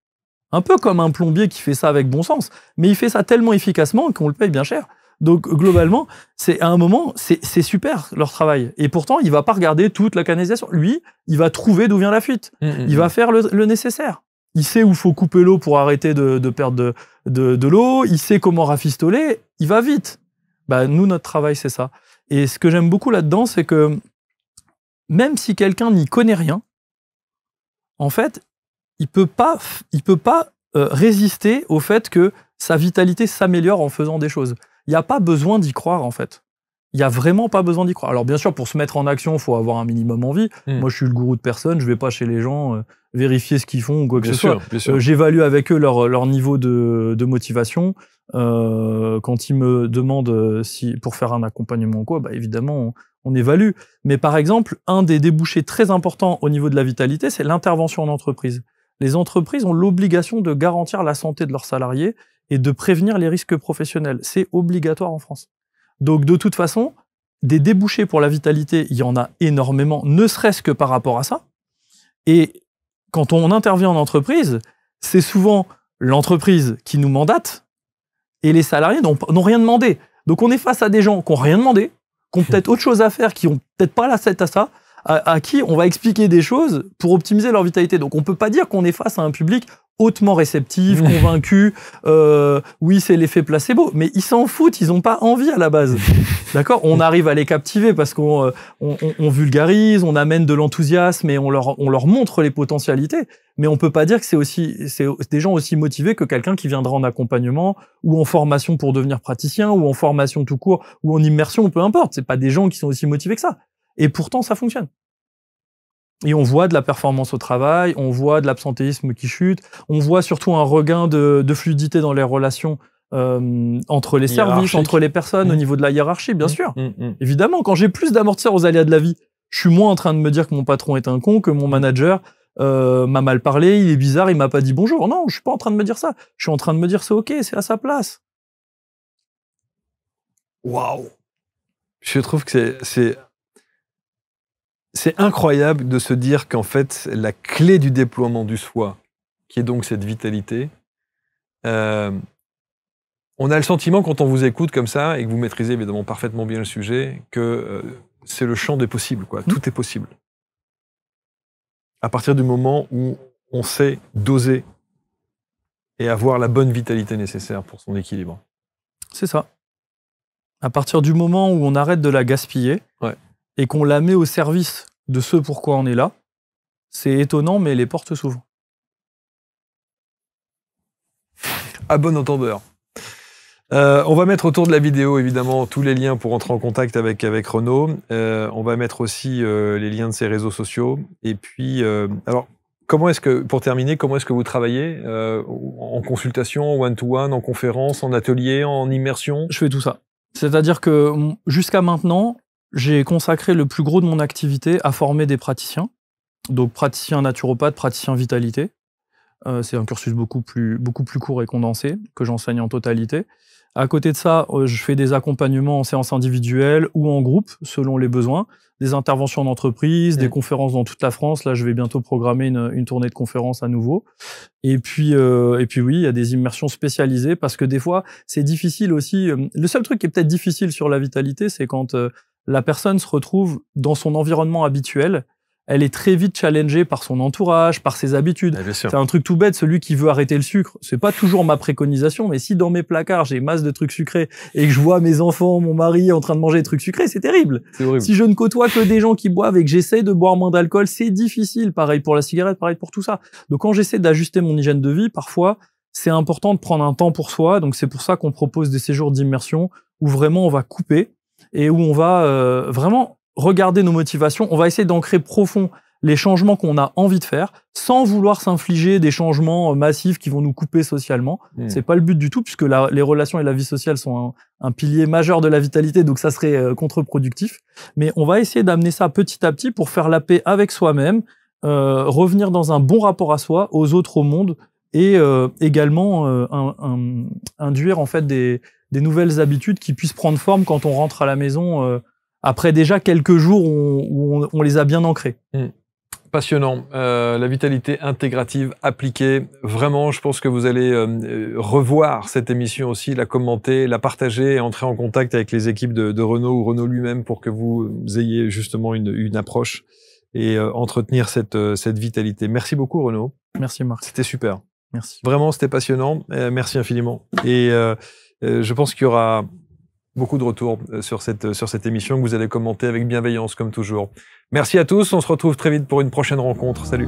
Un peu comme un plombier qui fait ça avec bon sens. Mais il fait ça tellement efficacement qu'on le paye bien cher. Donc, globalement, à un moment, c'est super, leur travail. Et pourtant, il ne va pas regarder toute la canalisation. Lui, il va trouver d'où vient la fuite. Il va faire le nécessaire. Il sait où il faut couper l'eau pour arrêter de perdre de l'eau. Il sait comment rafistoler. Il va vite. Bah, nous, notre travail, c'est ça. Et ce que j'aime beaucoup là-dedans, c'est que même si quelqu'un n'y connaît rien, en fait, il peut pas résister au fait que sa vitalité s'améliore en faisant des choses. Il n'y a pas besoin d'y croire, en fait. Il n'y a vraiment pas besoin d'y croire. Alors, bien sûr, pour se mettre en action, il faut avoir un minimum envie. Moi, je suis le gourou de personne. Je ne vais pas chez les gens vérifier ce qu'ils font ou quoi que ce soit. J'évalue avec eux leur niveau de motivation. Quand ils me demandent pour faire un accompagnement ou quoi, bah, évidemment, on évalue. Mais par exemple, un des débouchés très importants au niveau de la vitalité, c'est l'intervention en entreprise. Les entreprises ont l'obligation de garantir la santé de leurs salariés et de prévenir les risques professionnels. C'est obligatoire en France. Donc, de toute façon, des débouchés pour la vitalité, il y en a énormément, ne serait-ce que par rapport à ça. Et quand on intervient en entreprise, c'est souvent l'entreprise qui nous mandate et les salariés n'ont rien demandé. Donc, on est face à des gens qui n'ont rien demandé, qui ont peut-être autre chose à faire, qui n'ont peut-être pas la tête à ça, à qui on va expliquer des choses pour optimiser leur vitalité. Donc, on ne peut pas dire qu'on est face à un public hautement réceptif, convaincu, oui, c'est l'effet placebo, mais ils s'en foutent, ils n'ont pas envie à la base. D'accord ? On arrive à les captiver parce qu'on vulgarise, on amène de l'enthousiasme et on leur montre les potentialités, mais on peut pas dire que c'est des gens aussi motivés que quelqu'un qui viendra en accompagnement ou en formation pour devenir praticien ou en formation tout court ou en immersion, peu importe. C'est pas des gens qui sont aussi motivés que ça. Et pourtant, ça fonctionne. Et on voit de la performance au travail, on voit de l'absentéisme qui chute, on voit surtout un regain de fluidité dans les relations entre les services, entre les personnes, au niveau de la hiérarchie, bien sûr. Évidemment, quand j'ai plus d'amortisseurs aux aléas de la vie, je suis moins en train de me dire que mon patron est un con, que mon manager m'a mal parlé, il est bizarre, il m'a pas dit bonjour. Non, je suis pas en train de me dire ça. Je suis en train de me dire c'est ok, c'est à sa place. Waouh! Je trouve que c'est incroyable de se dire qu'en fait, la clé du déploiement du soi, qui est donc cette vitalité, on a le sentiment, quand on vous écoute comme ça, et que vous maîtrisez évidemment parfaitement bien le sujet, que c'est le champ des possibles, quoi. Tout est possible. À partir du moment où on sait doser et avoir la bonne vitalité nécessaire pour son équilibre. C'est ça. À partir du moment où on arrête de la gaspiller, et qu'on la met au service de ce pourquoi on est là, c'est étonnant, mais les portes s'ouvrent. À bon entendeur. On va mettre autour de la vidéo, évidemment, tous les liens pour entrer en contact avec Renaud. On va mettre aussi les liens de ses réseaux sociaux. Et puis, alors, pour terminer, comment est-ce que vous travaillez en consultation, en one-to-one, en conférence, en atelier, en immersion? Je fais tout ça. C'est-à-dire que jusqu'à maintenant, j'ai consacré le plus gros de mon activité à former des praticiens. Donc, praticiens naturopathes, praticiens vitalité. C'est un cursus beaucoup plus court et condensé que j'enseigne en totalité. À côté de ça, je fais des accompagnements en séance individuelle ou en groupe, selon les besoins, des interventions en entreprise, des conférences dans toute la France. Là, je vais bientôt programmer une tournée de conférences à nouveau. Et puis oui, il y a des immersions spécialisées parce que des fois, c'est difficile aussi. Le seul truc qui est peut-être difficile sur la vitalité, c'est quand la personne se retrouve dans son environnement habituel. Elle est très vite challengée par son entourage, par ses habitudes. C'est un truc tout bête, celui qui veut arrêter le sucre. C'est pas toujours ma préconisation, mais si dans mes placards, j'ai masse de trucs sucrés et que je vois mes enfants, mon mari en train de manger des trucs sucrés, c'est terrible. Si je ne côtoie que des gens qui boivent et que j'essaie de boire moins d'alcool, c'est difficile. Pareil pour la cigarette, pareil pour tout ça. Donc quand j'essaie d'ajuster mon hygiène de vie, parfois, c'est important de prendre un temps pour soi. Donc c'est pour ça qu'on propose des séjours d'immersion où vraiment on va couper et où on va vraiment regarder nos motivations, on va essayer d'ancrer profond les changements qu'on a envie de faire, sans vouloir s'infliger des changements massifs qui vont nous couper socialement. C'est pas le but du tout, puisque les relations et la vie sociale sont un pilier majeur de la vitalité, donc ça serait contre-productif. Mais on va essayer d'amener ça petit à petit pour faire la paix avec soi-même, revenir dans un bon rapport à soi, aux autres, au monde, et également induire en fait des nouvelles habitudes qui puissent prendre forme quand on rentre à la maison après déjà quelques jours où on les a bien ancrés. Passionnant. La vitalité intégrative appliquée. Vraiment, je pense que vous allez revoir cette émission aussi, la commenter, la partager et entrer en contact avec les équipes de Renaud ou Renaud lui-même pour que vous ayez justement une approche et entretenir cette vitalité. Merci beaucoup, Renaud. Merci, Marc. C'était super. Merci. Vraiment, c'était passionnant. Merci infiniment. Et je pense qu'il y aura beaucoup de retours sur cette émission que vous allez commenter avec bienveillance, comme toujours. Merci à tous. On se retrouve très vite pour une prochaine rencontre. Salut.